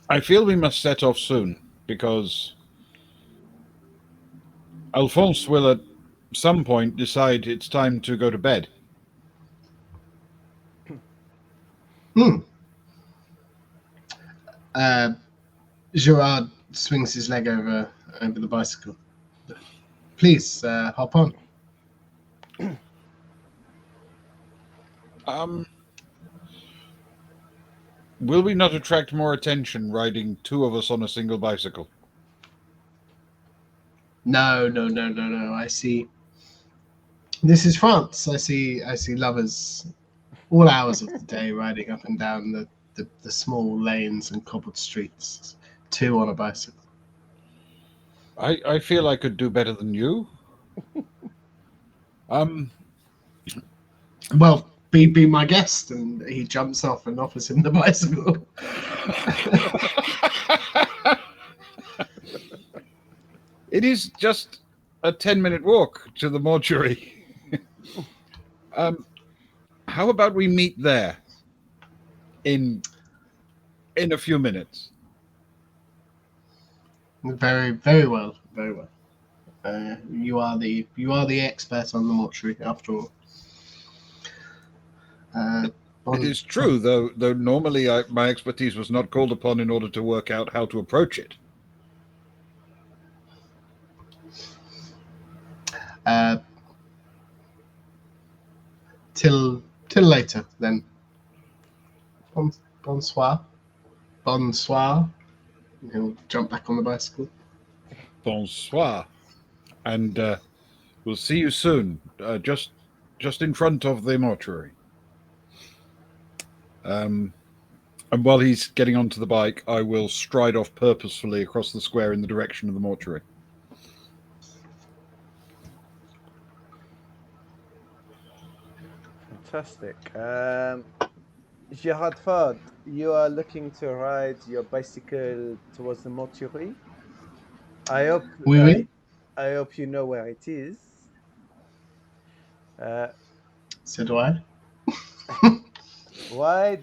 I feel we must set off soon, because Alphonse will at some point decide it's time to go to bed. Gerard swings his leg over the bicycle. Please, hop on. Will we not attract more attention riding two of us on a single bicycle? No. I see. This is France. I see lovers all hours of the day riding up and down the small lanes and cobbled streets, two on a bicycle. I feel I could do better than you. Well, be my guest, and he jumps off and offers him the bicycle. It is just a 10-minute walk to the mortuary. How about we meet there in a few minutes? Very well. You are the expert on the mortuary, after all. It is true, though normally my expertise was not called upon in order to work out how to approach it. Till later, then. Bonsoir. He'll jump back on the bicycle. Bonsoir. And we'll see you soon, just in front of the mortuary. And while he's getting onto the bike, I will stride off purposefully across the square in the direction of the mortuary. Fantastic. Gerard Ford, you are looking to ride your bicycle towards the mortuary. I hope Oui. I hope you know where it is. So do I. Why?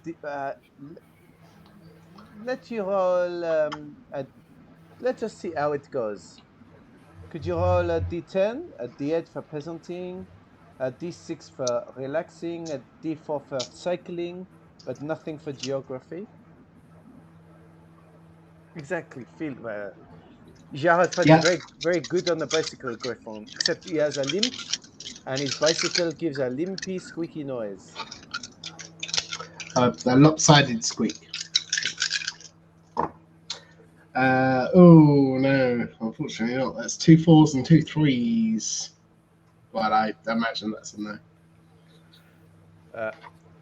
Let you roll. Let's just see how it goes. Could you roll a D10, a D8 for peasanting, a D6 for relaxing, a D4 for cycling, but nothing for geography? Exactly. Feel Gerard Ford is Yeah. very good on the bicycle, Griffon, except he has a limp, and his bicycle gives a limpy, squeaky noise. A lopsided squeak. Oh no, unfortunately not. That's 2 4s and 2 3s. But I imagine that's a no.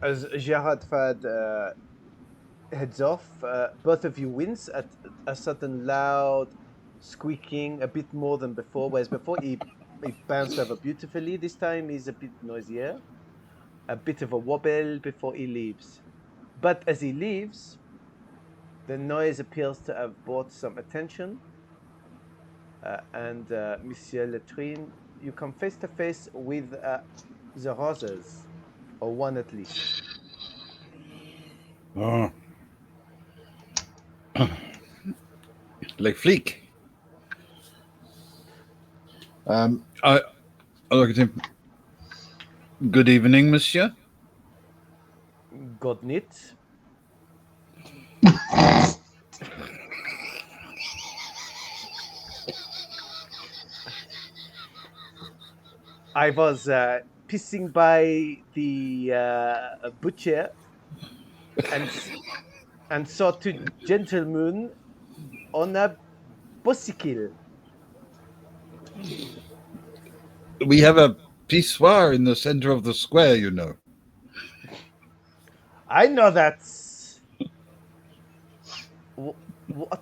As Gerard Ford heads off, both of you wince at a certain loud squeaking, a bit more than before, whereas before he bounced over beautifully. This time he's a bit noisier, a bit of a wobble before he leaves. But as he leaves, the noise appears to have brought some attention. And Monsieur Latrine, you come face to face with the Roses, or one at least. Oh. Les flics. I look at him. Good evening, monsieur. God knit. I was pissing by the butcher and saw two gentlemen on a bicycle. We have a pissoir in the center of the square, you know. I know that.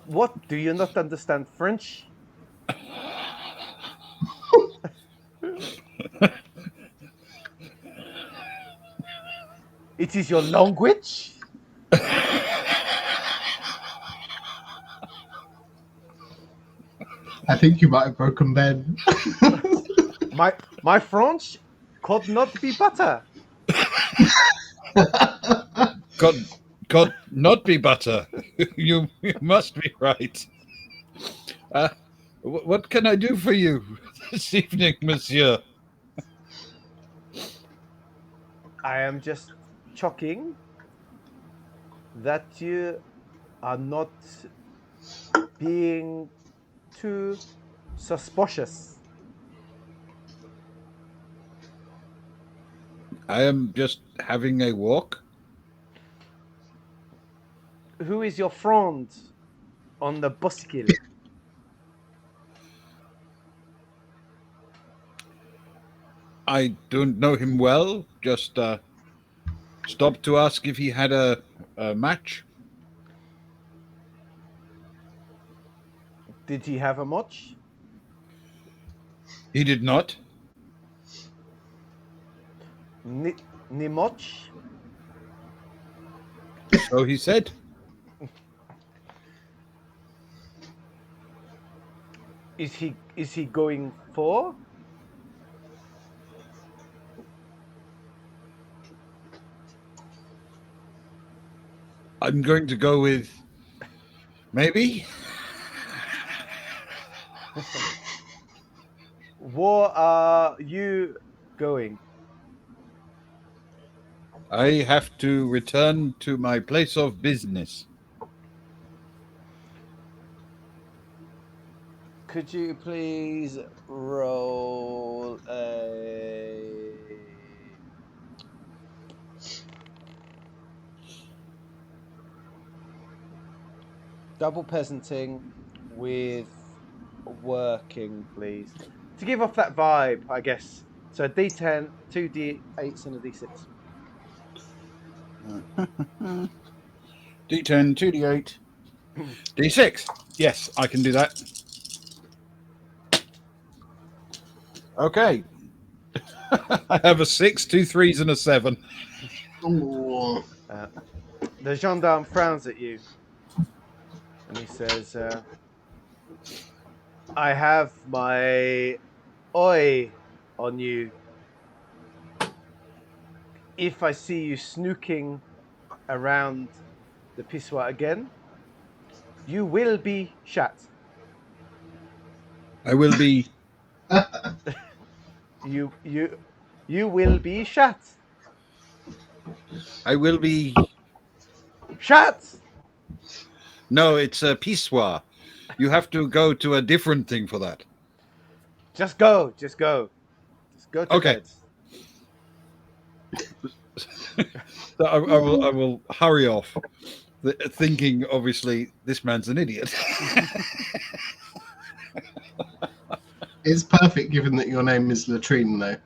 What? Do you not understand French? It is your language? I think you might have broken Ben. My French could not be better. Could not be butter. You must be right. What can I do for you this evening, monsieur? I am just checking that you are not being too suspicious. I am just having a walk. Who is your friend on the bicycle? I don't know him well. Just stopped to ask if he had a match. Did he have a match? He did not. Ni match? So he said. Is he going for? I'm going to go with maybe. Where are you going? I have to return to my place of business. Could you please roll a double peasanting with working, please? To give off that vibe, I guess. So a D10, two D8s, and a D6. D10, 2d8, d6. Yes, I can do that. Okay. I have a 6, 2 3s, and a 7. Ooh. The gendarme frowns at you and he says, I have my eye on you. If I see you snooking around the Pissoir again, you will be shot. I will be. You will be shot. I will be. Shot. No, it's a pissoir. You have to go to a different thing for that. Just go. Just go. Just go to Okay. bed. So I will hurry off, thinking obviously this man's an idiot. It's perfect given that your name is Latrine, though.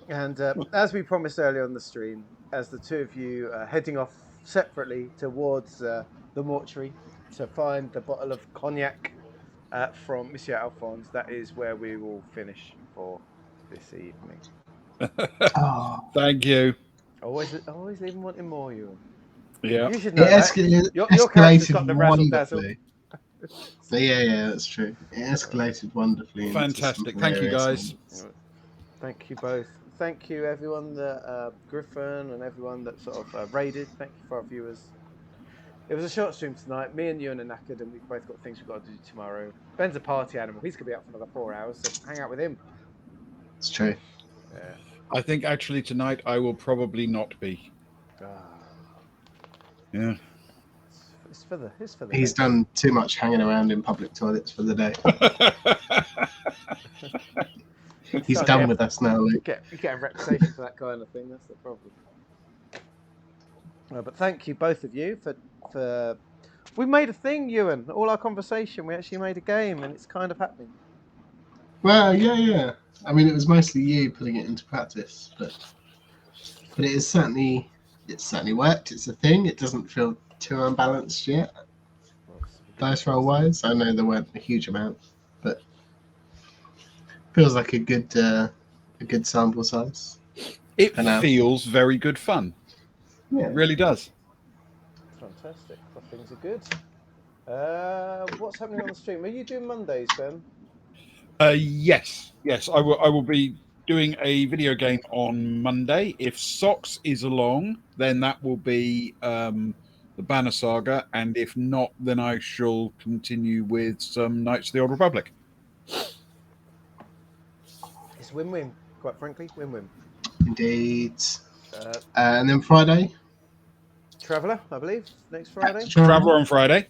And as we promised earlier on the stream, as the two of you are heading off separately towards the mortuary to find the bottle of cognac from Monsieur Alphonse, that is where we will finish for this evening. Oh, Thank you. Always leaving wanting more, Ewan. Yeah. You should know it that. Your character's escalated got the razzle dazzle. wonderfully. Yeah, that's true. It escalated wonderfully. into Fantastic. some Thank you, hilarious guys. moments. Thank you both. Thank you, everyone that Griffin and everyone that sort of raided. Thank you for our viewers. It was a short stream tonight. Me and Ewan are knackered, and we've both got things we've got to do tomorrow. Ben's a party animal. He's going to be up for another 4 hours, so hang out with him. It's true. Yeah. I think actually tonight I will probably not be. Yeah. It's for the. He's done too much hanging around in public toilets for the day. He's done with us now, Luke. You get a reputation for that kind of thing. That's the problem. But thank you, both of you, for. We made a thing, Ewan. All our conversation, we actually made a game, and it's kind of happening. Well, yeah. I mean, it was mostly you putting it into practice, but it is certainly worked. It's a thing. It doesn't feel too unbalanced yet. Dice roll wise, I know there weren't a huge amount, but feels like a good sample size. It feels very good fun. Yeah. It really does. Fantastic. Well, things are good. What's happening on the stream? Are you doing Mondays, Ben? Yes. I will be doing a video game on Monday. If Socks is along, then that will be the Banner Saga, and if not, then I shall continue with some Knights of the Old Republic. It's win-win, quite frankly, win-win. Indeed. And then Friday? Traveller, I believe, next Friday. Traveller on Friday.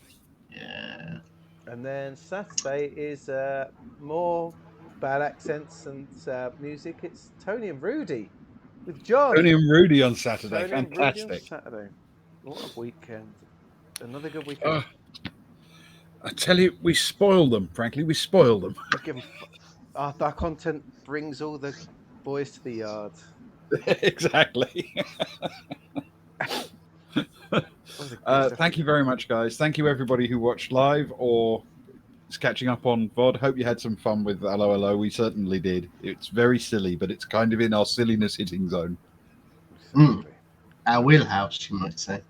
Yeah. And then Saturday is more bad accents and music. It's Tony and Rudy with John. Tony and Rudy on Saturday. Tony Fantastic. And Rudy on Saturday. What a weekend. Another good weekend. I tell you, we spoil them, frankly. We spoil them. Our content brings all the boys to the yard. Exactly. Thank you very much, guys. Thank you, everybody who watched live or is catching up on VOD. Hope you had some fun with Allo Allo. We certainly did. It's very silly, but it's kind of in our silliness hitting zone. Our wheelhouse, you might say.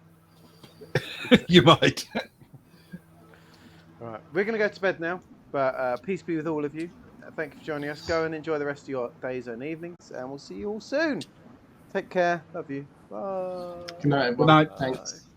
You might. All right, we're going to go to bed now, but peace be with all of you. Thank you for joining us. Go and enjoy the rest of your days and evenings, and we'll see you all soon. Take care. Love you. Bye. Good night, everyone. Good night. Thanks.